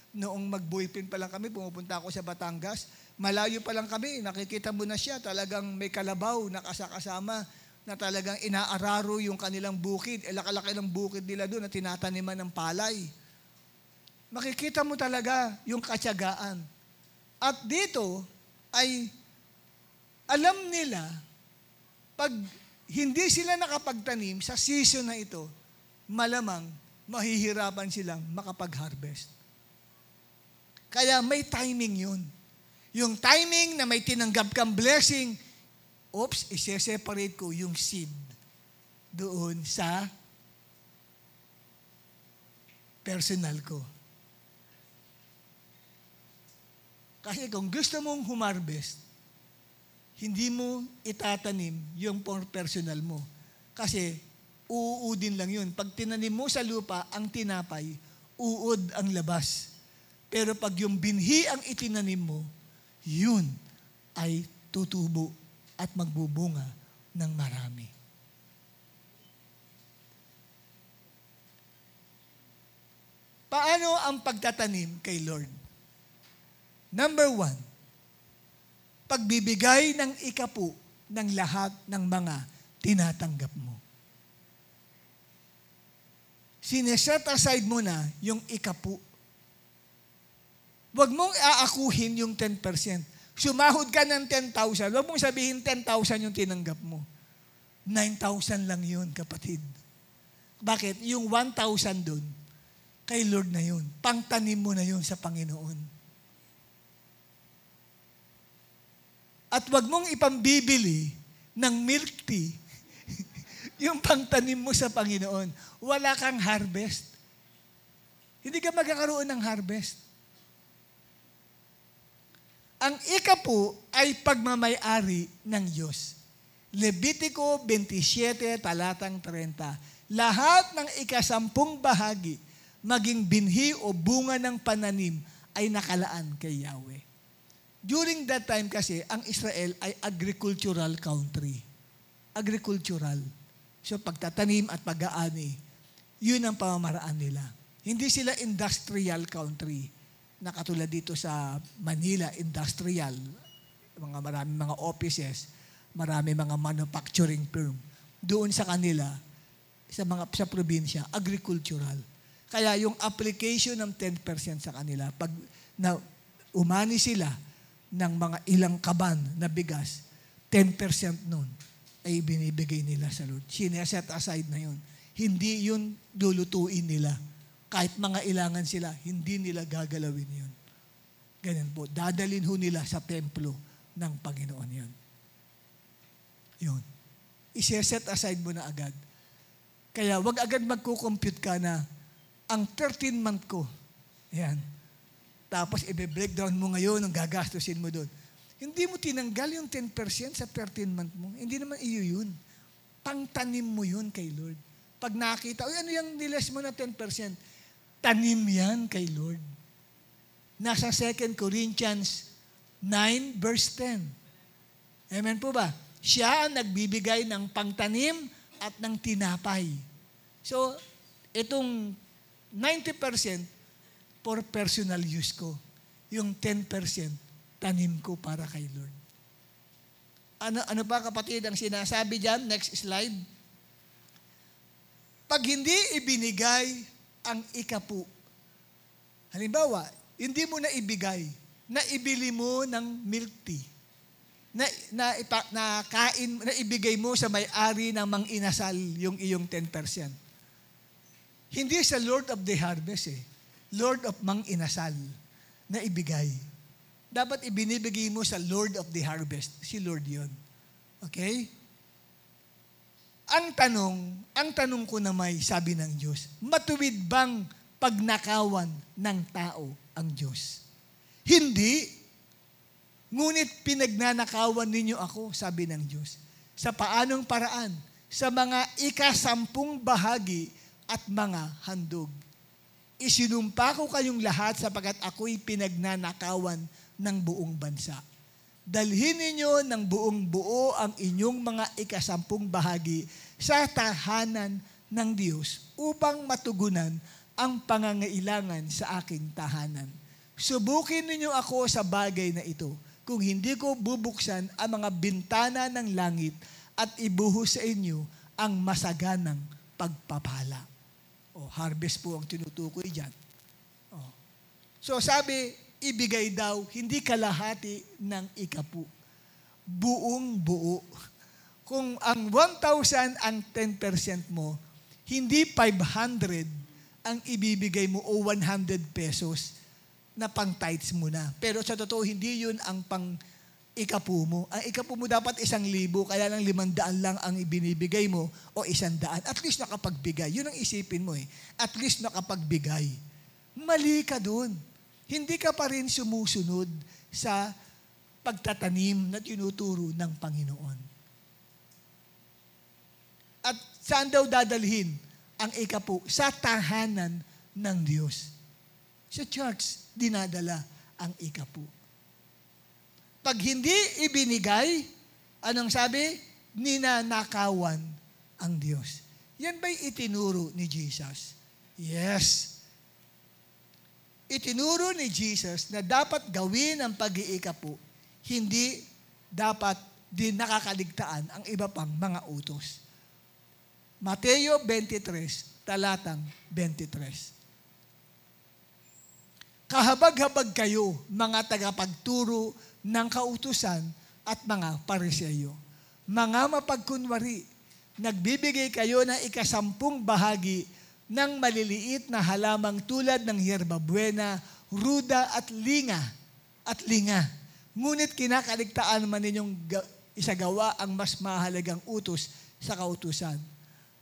Speaker 1: Noong mag-boyfriend pa lang kami, pumupunta ako sa Batangas, malayo pa lang kami, nakikita mo na siya, talagang may kalabaw na kasama na talagang inaararo yung kanilang bukid. Laki-laki ng bukid nila doon na tinataniman ng palay. Makikita mo talaga yung katyagaan. At dito ay alam nila, pag hindi sila nakapagtanim sa season na ito, malamang mahihirapan silang makapag-harvest. Kaya may timing yun. Yung timing na may tinanggap kang blessing, ise-separate ko yung seed doon sa personal ko. Kasi kung gusto mong humarvest, hindi mo itatanim yung personal mo. Kasi uuudin lang yun. Pag tinanim mo sa lupa ang tinapay, uod ang labas. Pero pag yung binhi ang itinanim mo, yun ay tutubo at magbubunga ng marami. Paano ang pagtatanim kay Lord? Number 1, pagbibigay ng ikapu ng lahat ng mga tinatanggap mo. Sineset aside mo na yung ikapu. Huwag mong aakuhin yung 10%. Sumahod ka ng 10,000, huwag mong sabihin 10,000 yung tinanggap mo. 9,000 lang yun, kapatid. Bakit? Yung 1,000 dun, kay Lord na yun. Pangtanim mo na yun sa Panginoon. At wag mong ipambibili ng milk tea yung pangtanim mo sa Panginoon. Wala kang harvest. Hindi ka magkakaroon ng harvest. Ang ikapu ay pagmamay-ari ng Diyos. Levitico 27, talatang 30. Lahat ng ikasampung bahagi, maging binhi o bunga ng pananim, ay nakalaan kay Yahweh. During that time kasi, ang Israel ay agricultural country. Agricultural. So pagtatanim at pag-aani, yun ang pamamaraan nila. Hindi sila industrial country na katulad dito sa Manila, industrial. Maraming mga offices, marami mga manufacturing firm. Doon sa kanila, sa probinsya, agricultural. Kaya yung application ng 10% sa kanila, pag na umani sila ng mga ilang kaban na bigas, 10% nun ay binibigay nila sa Lord. Sineset aside na yun. Hindi yun lulutuin nila. Kahit mga ilangan sila, hindi nila gagalawin yun. Ganyan po. Dadalhin ho nila sa templo ng Panginoon yun. Yun. Iseset aside mo na agad. Kaya wag agad magkukompute ka na ang 13th month ko, yan, tapos i-breakdown mo ngayon ang gagastusin mo doon. Hindi mo tinanggal yung 10% sa 13th month mo. Hindi naman iyo yun. Pangtanim mo yun kay Lord. Pag nakita, ano yung niles mo na 10%? Tanim yan kay Lord. Nasa 2 Corinthians 9 verse 10. Amen po ba? Siya ang nagbibigay ng pangtanim at ng tinapay. So, itong 90% for personal use ko. Yung 10% tanim ko para kay Lord. Ano ba kapatid ang sinasabi dyan? Next slide. Pag hindi ibinigay ang ikapu, halimbawa, hindi mo na ibigay, na ibili mo ng milk tea, na ibigay mo sa may-ari ng mang-inasal yung iyong 10%. Hindi sa Lord of the Harvest Lord of mang-inasal na ibigay. Dapat ibinibigay mo sa Lord of the Harvest. Si Lord yon. Okay? Ang tanong ko na may sabi ng Diyos, matuwid bang pagnakawan ng tao ang Diyos? Hindi. Ngunit pinagnanakawan ninyo ako, sabi ng Diyos. Sa paanong paraan? Sa mga ikasampung bahagi at mga handog. Isinumpa ko kayong lahat sapagkat ako'y pinagnanakawan ng buong bansa. Dalhin ninyo ng buong buo ang inyong mga ikasampung bahagi sa tahanan ng Diyos upang matugunan ang pangangailangan sa aking tahanan. Subukin ninyo ako sa bagay na ito kung hindi ko bubuksan ang mga bintana ng langit at ibuhos sa inyo ang masaganang pagpapala. Harvest po ang tinutukoy dyan. So sabi, ibigay daw, hindi kalahati ng ikapu. Buong buo. Kung ang 1,000 ang 10% mo, hindi 500 ang ibibigay mo o 100 pesos na pang tithes mo na. Pero sa totoo, hindi yun ang pang ikapu mo. Ang ikapu mo dapat 1,000, kaya lang 500 lang ang ibinibigay mo o 100. At least nakapagbigay. Yun ang isipin mo At least nakapagbigay. Mali ka dun. Hindi ka pa rin sumusunod sa pagtatanim na tinuturo ng Panginoon. At saan daw dadalhin ang ikapu? Sa tahanan ng Diyos. Sa church, dinadala ang ikapu. Pag hindi ibinigay, anong sabi? Ninanakawan ang Diyos. Yan ba'y itinuro ni Jesus? Yes. Itinuro ni Jesus na dapat gawin ang pag-iikapu, hindi dapat din nakakaligtaan ang iba pang mga utos. Mateo 23, talatang 23. Kahabag-habag kayo, mga tagapagturo ng kautusan at mga pariseyo. Mga mapagkunwari, nagbibigay kayo ng 10 bahagi ng maliliit na halamang tulad ng hierbabuena, ruda at linga. Ngunit kinakaligtaan man ninyong isagawa ang mas mahalagang utos sa kautusan.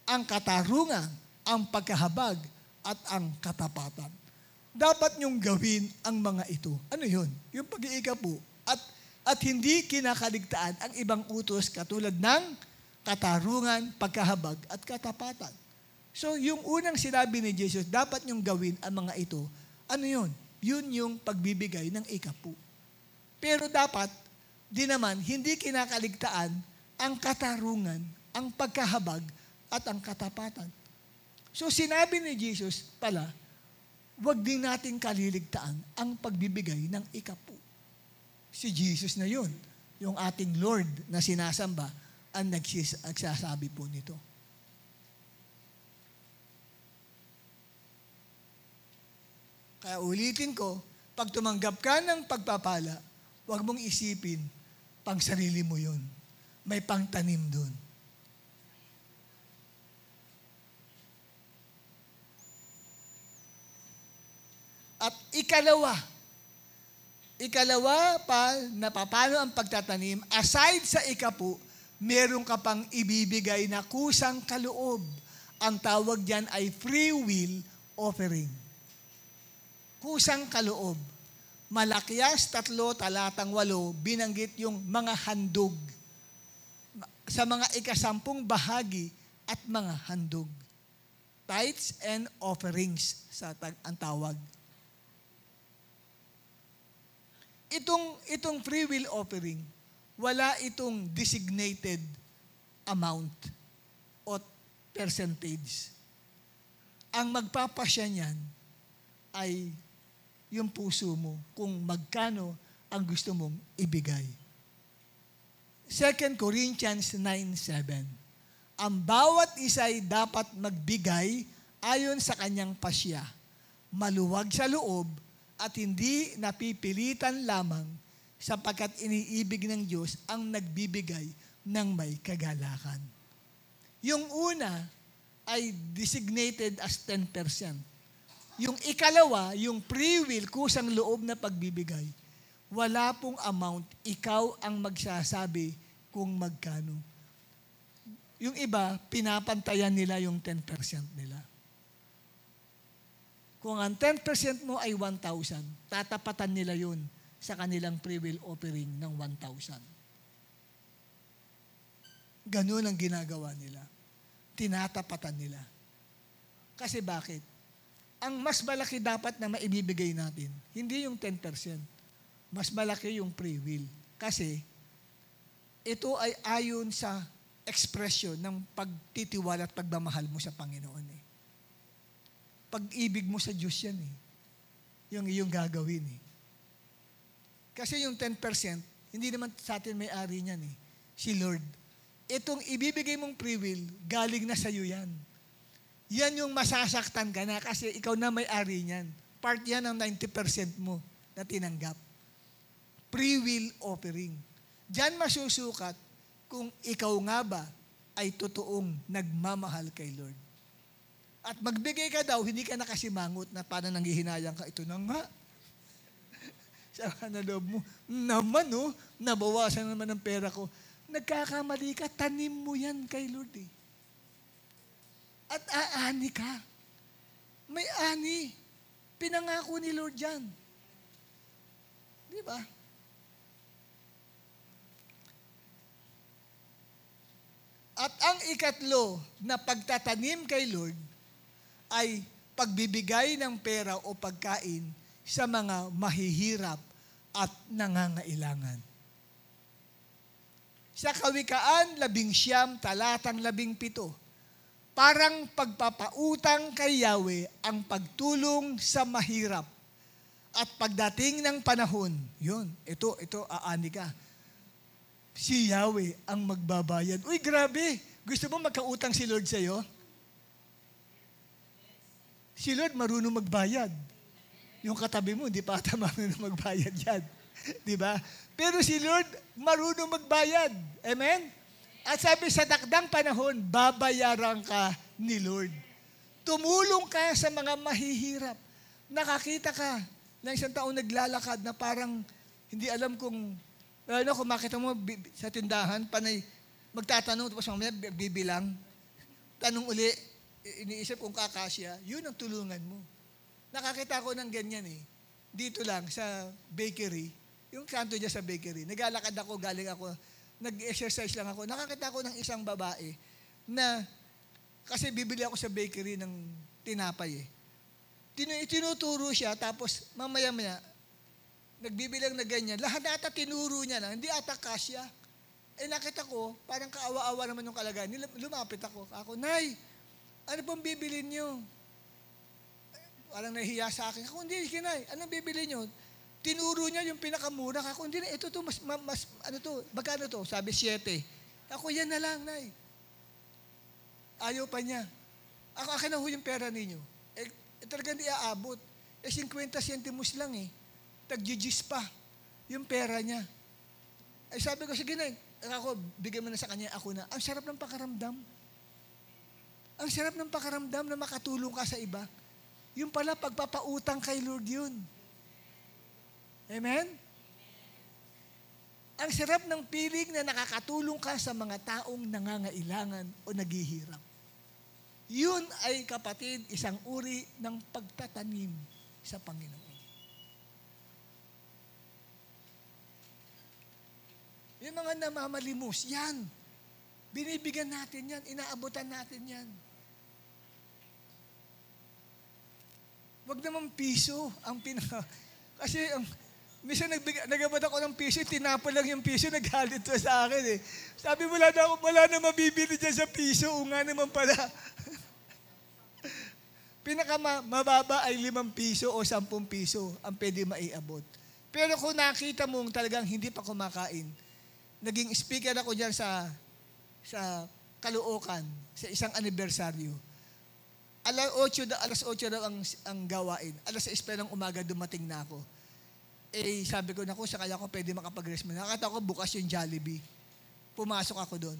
Speaker 1: Ang katarungan, ang pagkahabag at ang katapatan. Dapat niyong gawin ang mga ito. Ano yun? Yung pag-iikapu. At hindi kinakaligtaan ang ibang utos katulad ng katarungan, pagkahabag, at katapatan. So, yung unang sinabi ni Jesus, dapat niyong gawin ang mga ito. Ano yun? Yun yung pagbibigay ng ikapu. Pero dapat, di naman, hindi kinakaligtaan ang katarungan, ang pagkahabag, at ang katapatan. So, sinabi ni Jesus pala, huwag din natin kaliligtaan ang pagbibigay ng ikapu. Si Jesus na yun, yung ating Lord na sinasamba, ang nagsasabi po nito. Kaya ulitin ko, pag tumanggap ka ng pagpapala, huwag mong isipin, pang sarili mo yun. May pangtanim dun. At ikalawa pa na paano ang pagtatanim, aside sa ikapu, meron ka pang ibibigay na kusang kaloob. Ang tawag diyan ay free will offering. Kusang kaloob. Malakias 3, talatang 8, binanggit yung mga handog. Sa mga 10 bahagi at mga handog. Tithes and offerings ang tawag. Itong free will offering, wala itong designated amount o percentage. Ang magpapasya niyan ay yung puso mo kung magkano ang gusto mong ibigay. 2 Corinthians 9:7. Ang bawat isa ay dapat magbigay ayon sa kanyang pasya, maluwag sa loob, at hindi napipilitan lamang sapagkat iniibig ng Diyos ang nagbibigay ng may kagalakan. Yung una ay designated as 10%. Yung ikalawa, yung free will, kusang loob na pagbibigay, wala pong amount, ikaw ang magsasabi kung magkano. Yung iba, pinapantayan nila yung 10% nila. Kung ang 10% mo ay 1,000, tatapatan nila yun sa kanilang free will offering ng 1,000. Ganun ang ginagawa nila. Tinatapatan nila. Kasi bakit? Ang mas malaki dapat na maibibigay natin, hindi yung 10%. Mas malaki yung free will. Kasi ito ay ayon sa ekspresyon ng pagtitiwala at pagmamahal mo sa Panginoon. Pag-ibig mo sa Diyos yan yung iyong gagawin Kasi yung 10%, hindi naman sa atin may-ari niyan si Lord. Itong ibibigay mong free will, galing na sa iyo yan. Yan yung masasaktan ka na kasi ikaw na may-ari niyan. Part yan ng 90% mo na tinanggap. Free will offering. Diyan masusukat kung ikaw nga ba ay totoong nagmamahal kay Lord. At magbigay ka daw, hindi ka nakasimangot na paano nanghihinayang ka. Ito na nga. Sa loob mo, naman nabawasan naman ang pera ko. Nagkakamali ka, tanim mo yan kay Lord At aani ka. May ani. Pinangako ni Lord yan. Di ba? At ang ikatlo na pagtatanim kay Lord ay pagbibigay ng pera o pagkain sa mga mahihirap at nangangailangan. Sa Kawikaan 19, talatang 17, parang pagpapautang kay Yahweh ang pagtulong sa mahirap. At pagdating ng panahon, ito, aani ka. Si Yahweh ang magbabayad. Uy, grabe! Gusto mo magkautang si Lord sa'yo? Si Lord marunong magbayad. Yung katabi mo, hindi pa ata marunong magbayad yan. Di ba? Pero si Lord marunong magbayad. Amen? At sabi sa takdang panahon, babayaran ka ni Lord. Tumulong ka sa mga mahihirap. Nakakita ka na isang taong naglalakad na parang hindi alam kung makita mo sa tindahan, panay magtatanong, tapos mamaya bibilang. Tanong uli, iniisip kung kakasya, yun ang tulungan mo. Nakakita ko ng ganyan eh. Dito lang, sa bakery, yung kanto niya sa bakery, naglalakad ako, galing ako, nag-exercise lang ako, nakakita ko ng isang babae na, kasi bibili ako sa bakery ng tinapay eh. Tinuturo siya, tapos mamaya-maya, nagbibilang na ganyan, lahat ata tinuro niya na, hindi ata kasya. Nakita ko, parang kaawa-awa naman yung kalagayan. Lumapit ako. Nay, ano pong bibilin niyo? Parang nahihiya sa akin. Ako, hindi, Nay, anong bibili niyo? Tinuro niya yung pinakamura. Ako, hindi, ito to, mas, magkano to? Sabi, 7. Ako, yan na lang, Nay. Ayaw pa niya. Akin na ho yung pera ninyo. Talagang di aabot. 50 centimos lang eh. Tag-gis pa yung pera niya. Sabi ko, sige Nay, ako, bigyan mo na sa kanya, ako na. Ang sarap ng pakaramdam. Ang sarap ng pakaramdam na makatulong ka sa iba. Yung pala, pagpapautang kay Lord yun. Amen? Ang sarap ng piling na nakakatulong ka sa mga taong nangangailangan o naghihirap. Yun ay, kapatid, isang uri ng pagtatanim sa Panginoon. Yung mga namamalimos, yan. Binibigyan natin yan, inaabutan natin yan. Wag naman piso ang kasi minsan nagabot ako ng piso, tinapon lang yung piso, naghalit to sa akin eh. Sabi, wala na mabibili dyan sa piso, o nga naman pala. Pinakamababa ay 5 piso o 10 piso ang pwede maiabot. Pero kung nakita mong talagang hindi pa kumakain, naging speaker ako dyan sa Caloocan, sa isang anibersaryo. Alas 8 daw ang gawain. Alas 6 pa ng umaga dumating na ako. Sabi ko, naku, sakaya ko pwede makapag-rest mo. Nakakata ko bukas yung Jollibee. Pumasok ako doon.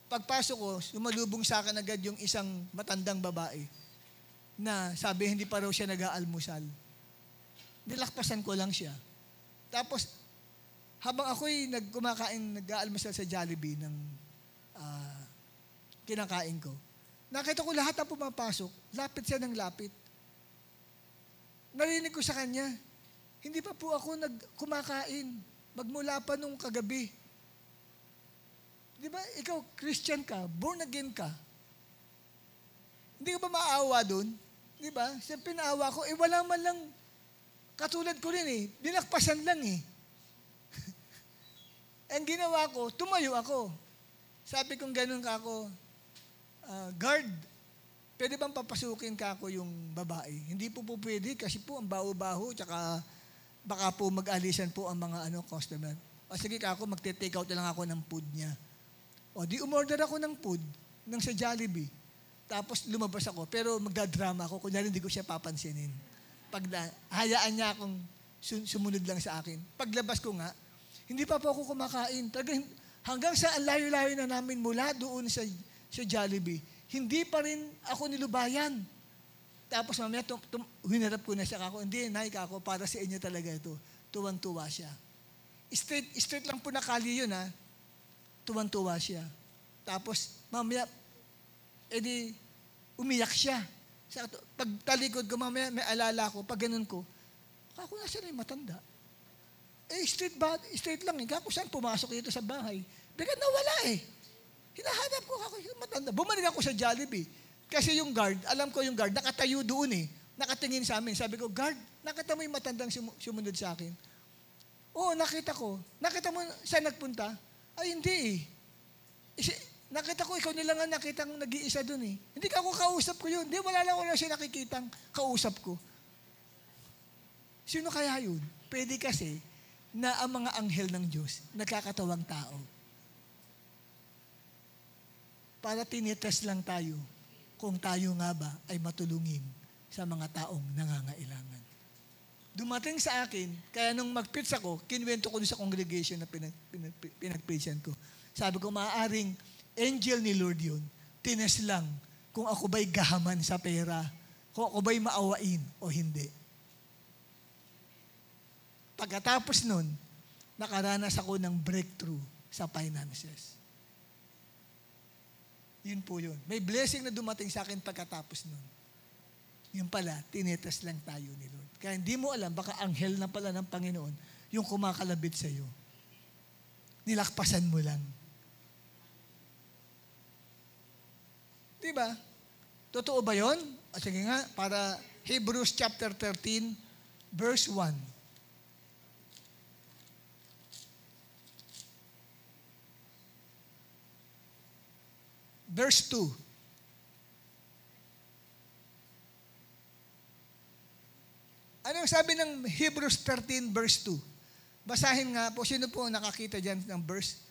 Speaker 1: Pagpasok ko, sumalubong sa akin agad yung isang matandang babae na sabi hindi pa raw siya nag-aalmusal. Nilakpasan ko lang siya. Tapos, habang ako'y nag-aalmusal sa Jollibee ng kinakain ko, nakita ko lahat ang pumapasok, lapit siya ng lapit. Narinig ko sa kanya, hindi pa po ako kumakain, magmula pa nung kagabi. Di ba, ikaw, Christian ka, born again ka. Hindi ka ba maawa doon? Di ba? Siyempre naawa ko, wala man lang, katulad ko rin eh, dinakpasan lang eh. Ang ginawa ko, tumayo ako. Sabi kong ganun ka ako, guard, pwede bang papasukin ka ako yung babae? Hindi po pwede kasi po ang baho-baho, tsaka baka po mag-alisan po ang mga customer. Sige ka ako, magte-take out na lang ako ng food niya. Di umorder ako ng food ng sa Jollibee. Tapos lumabas ako, pero magdadrama ako, kunyari hindi ko siya papansinin. Hayaan niya akong sumunod lang sa akin. Paglabas ko nga, hindi pa po ako kumakain. Hanggang sa layo-layo na namin mula doon sa Jollibee, hindi pa rin ako nilubayan. Tapos mamaya, hinarap ko na siya ako. Hindi, Nay, ako, para sa inyo talaga ito. Tuwang-tuwa siya. Straight lang po na kali yun, ha. Tuwang-tuwa siya. Tapos, mamaya, umiyak siya. Pag talikod ko, mamaya, may alala ko, pag ganun ko, ako nasa na yung matanda. Straight lang. Kako saan pumasok dito sa bahay? Bigla nawala eh. Hinahanap ko ako yung matanda. Bumalik ako sa Jollibee. Kasi yung guard, alam ko yung guard, nakatayo doon eh. nakatingin sa amin. Sabi ko, guard, nakita mo yung matandang sumunod sa akin? Oo, nakita ko. Nakita mo saan nagpunta? Ay, hindi eh. Nakita ko, ikaw nila nga nakitang nag-iisa dun eh. Hindi ka ako kausap ko yun. Hindi, wala siya nakikitang kausap ko. Sino kaya yun? Pwede kasi na ang mga anghel ng Diyos, nagkakatawang tao. Para tinitest lang tayo kung tayo nga ba ay matulungin sa mga taong nangangailangan. Dumating sa akin, kaya nung mag-preach ako, kinuwento ko sa congregation na pinag-preachan ko. Sabi ko, maaaring angel ni Lord yun, tinest lang kung ako ba'y gahaman sa pera, kung ako ba'y maawain o hindi. Pagkatapos nun, nakaranas ako ng breakthrough sa finances. Yun po yun. May blessing na dumating sa akin pagkatapos nun. Yun pala, tinitas lang tayo ni Lord. Kaya hindi mo alam, baka anghel na pala ng Panginoon yung kumakalabit sa iyo. Nilakpasan mo lang. Diba? Totoo ba yun? Sige nga, para Hebrews chapter 13, verse 1. Verse 2. Anong sabi ng Hebrews 13 verse 2? Basahin nga po. Sino po nakakita dyan ng verse?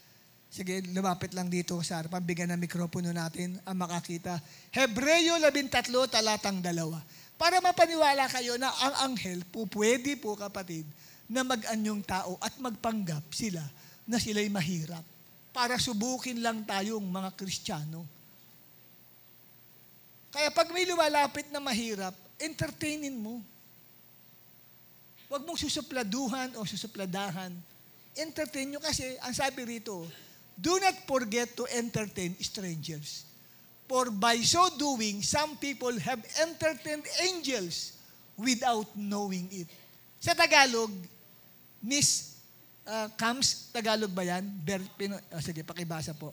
Speaker 1: Sige, lumapit lang dito sa harapan. Bigyan ng mikropono natin ang makakita. Hebreo 13, talatang 2. Para mapaniwala kayo na ang anghel po, pwede po kapatid, na mag-anyong tao at magpanggap sila na sila'y mahirap. Para subukin lang tayong mga Kristiyano. Kaya pag may lumalapit na mahirap, entertainin mo. Huwag mong susupladuhan o susupladahan. Entertain nyo kasi, ang sabi rito, do not forget to entertain strangers. For by so doing, some people have entertained angels without knowing it. Sa Tagalog, Miss Cams, Tagalog ba yan? Sige, pakibasa po.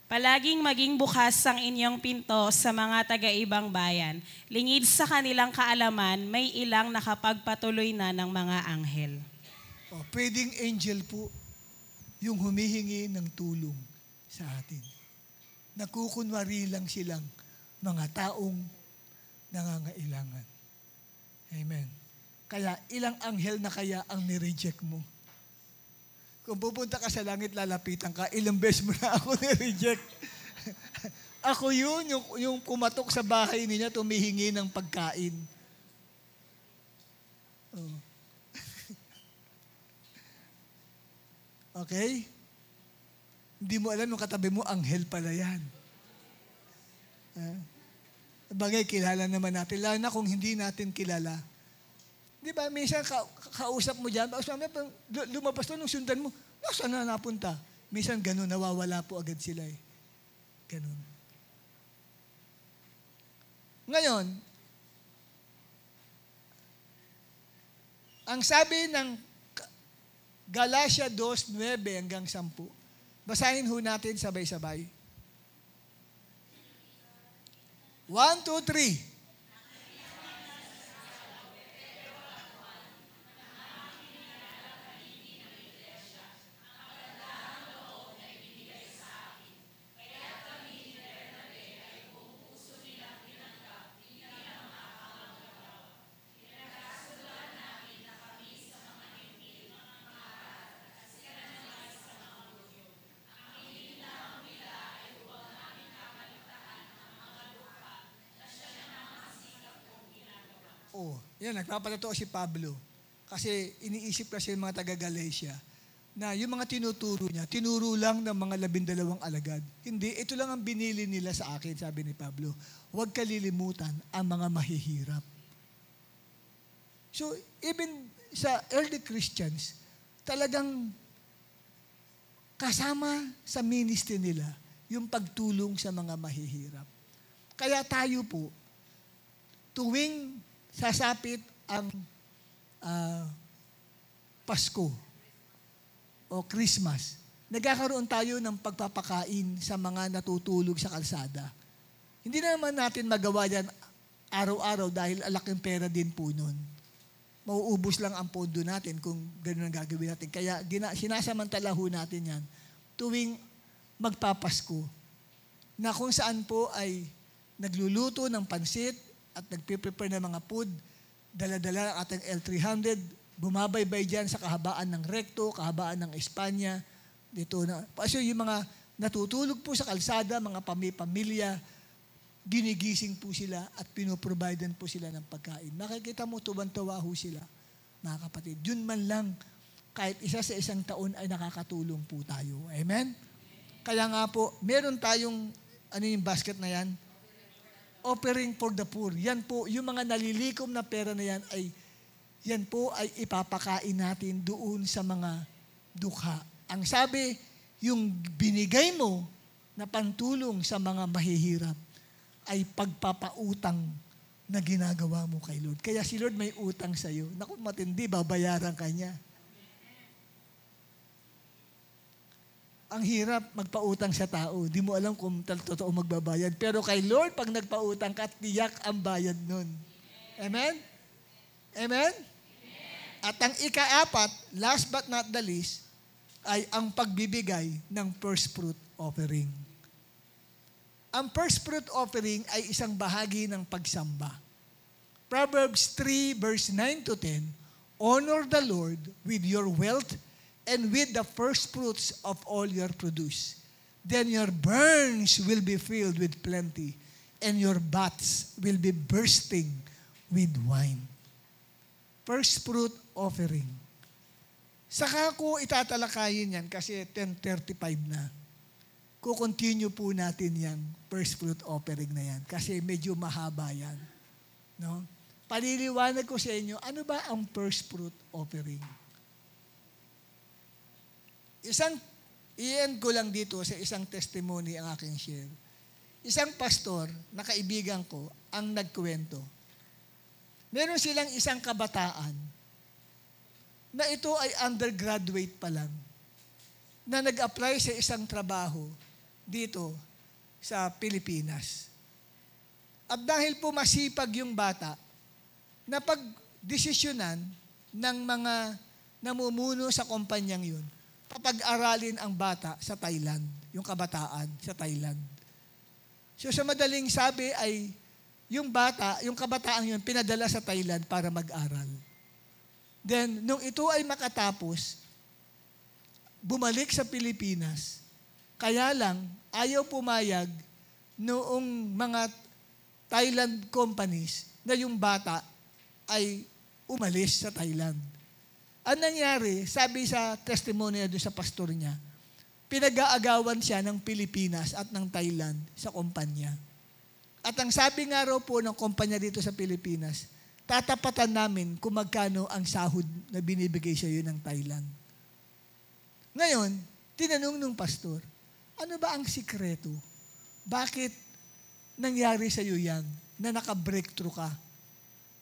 Speaker 2: Palaging maging bukas ang inyong pinto sa mga taga-ibang bayan. Lingid sa kanilang kaalaman, may ilang nakapagpatuloy na ng mga anghel.
Speaker 1: Pwedeng angel po yung humihingi ng tulong sa atin. Nakukunwari lang silang mga taong nangangailangan. Amen. Kaya ilang anghel na kaya ang nireject mo? Kung pupunta ka sa langit, lalapitan ka, ilang beses mo na ako nireject. Ako yun, yung pumatok sa bahay niya, tumihingi ng pagkain. Oh. Okay? Hindi mo alam, yung katabi mo, anghel pala yan. Bagay, kilala naman natin. Lalo na kung hindi natin kilala. Di ba, minsan kausap mo dyan, lumabas to nung sundan mo, saan na napunta? Minsan ganun, nawawala po agad sila eh. Ganun. Ngayon, ang sabi ng Galatia 2:9 hanggang 10, basahin ho natin sabay-sabay. 1, 2, 3. Yan, nagpapatotoo si Pablo. Kasi iniisip kasi ng mga taga-Galatia na yung mga tinuturo niya, tinuro lang ng mga 12 alagad. Hindi, ito lang ang binili nila sa akin, sabi ni Pablo. Huwag kalilimutan ang mga mahihirap. So, even sa early Christians, talagang kasama sa ministry nila yung pagtulong sa mga mahihirap. Kaya tayo po, tuwing sasapit ang Pasko o Christmas, nagkakaroon tayo ng pagpapakain sa mga natutulog sa kalsada. Hindi naman natin magawa yan araw-araw dahil alaking pera din po nun. Mauubos lang ang pondo natin kung gano'n ang gagawin natin. Kaya sinasamantala ho natin yan tuwing magpapasko na kung saan po ay nagluluto ng pansit at nagpiprepare ng mga food, dala-dala ang ating L300, bumabaybay dyan sa kahabaan ng Recto, kahabaan ng Espanya, dito na. Kasi yung mga natutulog po sa kalsada, mga pamilya, ginigising po sila at pinoprovidean po sila ng pagkain. Makikita mo, tuwan-tuwa ho sila, mga kapatid. Yun man lang, kahit isa sa isang taon ay nakakatulong po tayo. Amen? Kaya nga po, meron tayong, ano yung basket na yan? Offering for the poor. Yan po, yung mga nalilikom na pera na yan ay ipapakain natin doon sa mga dukha. Ang sabi, yung binigay mo na pantulong sa mga mahihirap ay pagpapautang na ginagawa mo kay Lord. Kaya si Lord may utang sa iyo. Naku, matindi, babayaran ka niya. Ang hirap magpautang sa tao. Di mo alam kung totoo magbabayad. Pero kay Lord, pag nagpautang ka, tiyak ang bayad nun. Amen? Amen? At ang ika-4, last but not the least, ay ang pagbibigay ng first fruit offering. Ang first fruit offering ay isang bahagi ng pagsamba. Proverbs 3 verse 9 to 10, honor the Lord with your wealth and with the first fruits of all your produce. Then your barns will be filled with plenty, and your vats will be bursting with wine. First fruit offering. Saka ko itatalakayin yan kasi 10:35 na. Kukontinue po natin yan, first fruit offering na yan, kasi medyo mahaba yan. No? Paliliwanag ko sa inyo, ano ba ang first fruit offering? I-end ko lang dito sa isang testimony ang aking share. Isang pastor na kaibigan ko ang nagkwento. Meron silang isang kabataan na ito ay undergraduate pa lang, na nag-apply sa isang trabaho dito sa Pilipinas. At dahil po masipag yung bata, napag-desisyonan ng mga namumuno sa kumpanyang yun, papag-aralin ang bata sa Thailand, yung kabataan sa Thailand. So sa madaling sabi ay, yung kabataan yun, pinadala sa Thailand para mag-aral. Then, nung ito ay makatapos, bumalik sa Pilipinas, kaya lang, ayaw pumayag noong mga Thailand companies na yung bata ay umalis sa Thailand. Ang nangyari, sabi sa testimony doon sa pastor niya, pinag-aagawan siya ng Pilipinas at ng Thailand sa kumpanya. At ang sabi nga raw po ng kumpanya dito sa Pilipinas, tatapatan namin kung magkano ang sahod na binibigay sa iyo ng Thailand. Ngayon, tinanong nung pastor, ano ba ang sikreto? Bakit nangyari sa iyo yan na naka-breakthrough ka?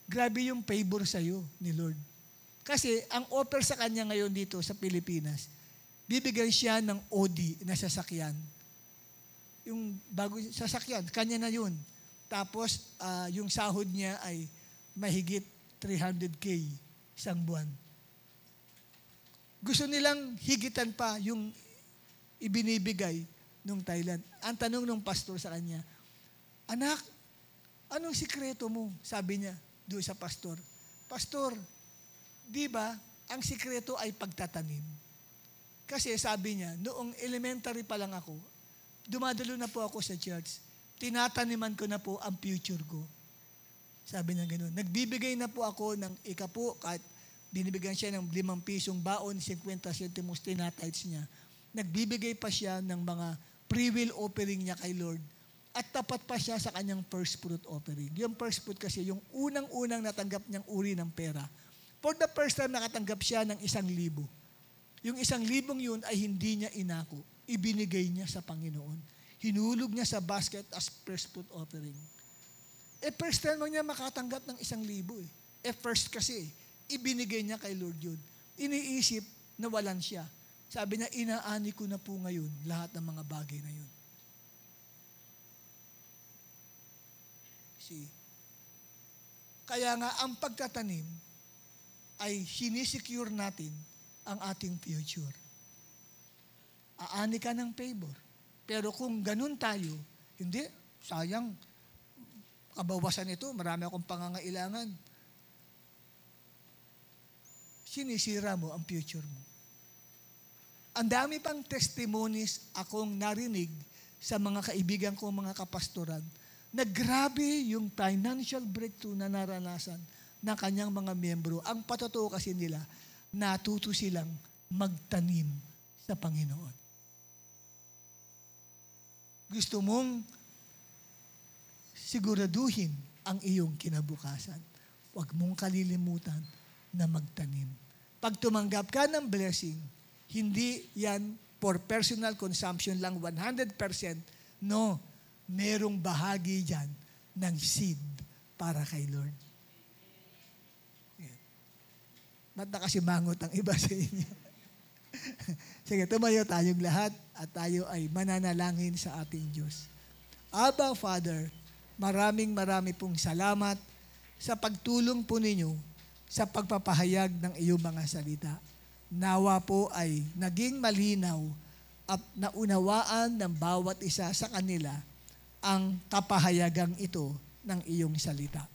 Speaker 1: Grabe yung favor sa iyo ni Lord. Kasi ang offer sa kanya ngayon dito sa Pilipinas, bibigyan siya ng OD na sasakyan. Yung bago sasakyan, kanya na yun. Tapos, yung sahod niya ay mahigit 300K isang buwan. Gusto nilang higitan pa yung ibinibigay nung Thailand. Ang tanong ng pastor sa kanya, anak, anong sikreto mo? Sabi niya doon sa pastor. Pastor, di ba, ang sikreto ay pagtatanim. Kasi sabi niya, noong elementary pa lang ako, dumadalo na po ako sa church, tinataniman ko na po ang future ko. Sabi niya gano'n. Nagbibigay na po ako ng ikapo, kahit binibigyan siya ng 5 pisong baon, 50 centimos tinatides niya. Nagbibigay pa siya ng mga pre-will offering niya kay Lord. At tapat pa siya sa kanyang first fruit offering. Yung first fruit kasi, yung unang-unang natanggap niyang uri ng pera. For the first time, nakatanggap siya ng 1,000. Yung 1,000 yun ay hindi niya inako. Ibinigay niya sa Panginoon. Hinulog niya sa basket as first fruit offering. First time niya makatanggap ng 1,000 eh. First kasi, ibinigay niya kay Lord yun. Iniisip na walan siya. Sabi niya, inaani ko na po ngayon lahat ng mga bagay na yun. See? Kaya nga ang pagtatanim ay sinisecure natin ang ating future. Aani ka ng favor. Pero kung ganun tayo, hindi, sayang, kabawasan ito, marami akong pangangailangan. Sinisira mo ang future mo. Ang dami pang testimonies akong narinig sa mga kaibigan ko, mga kapastoran, na grabe yung financial breakthrough na naranasan ng kanyang mga miyembro. Ang patotoo kasi nila, natuto silang magtanim sa Panginoon. Gusto mong siguraduhin ang iyong kinabukasan. Huwag mong kalilimutan na magtanim. Pag tumanggap ka ng blessing, hindi yan for personal consumption lang 100%. No, merong bahagi dyan ng seed para kay Lord. Ba't nakasimangot ang iba sa inyo? Sige, tumayo tayong lahat at tayo ay mananalangin sa ating Diyos. Abba, Father, maraming pong salamat sa pagtulong po ninyo sa pagpapahayag ng iyong mga salita. Nawa po ay naging malinaw at naunawaan ng bawat isa sa kanila ang kapahayagang ito ng iyong salita.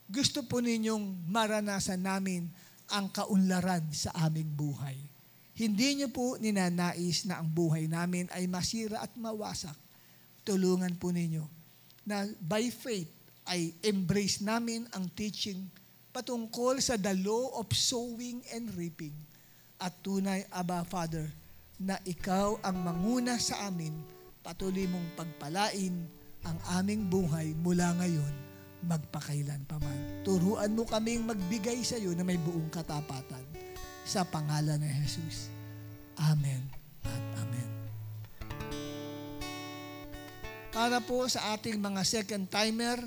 Speaker 1: Gusto po ninyong maranasan namin ang kaunlaran sa aming buhay. Hindi niyo po ninanais na ang buhay namin ay masira at mawasak. Tulungan po ninyo na by faith ay embrace namin ang teaching patungkol sa the law of sowing and reaping. At tunay, Abba Father, na ikaw ang manguna sa amin, patuloy mong pagpalain ang aming buhay mula ngayon, magpakailan pa man. Turuan mo kaming magbigay sa iyo na may buong katapatan. Sa pangalan ni Jesus. Amen at amen. Para po sa ating mga second timer,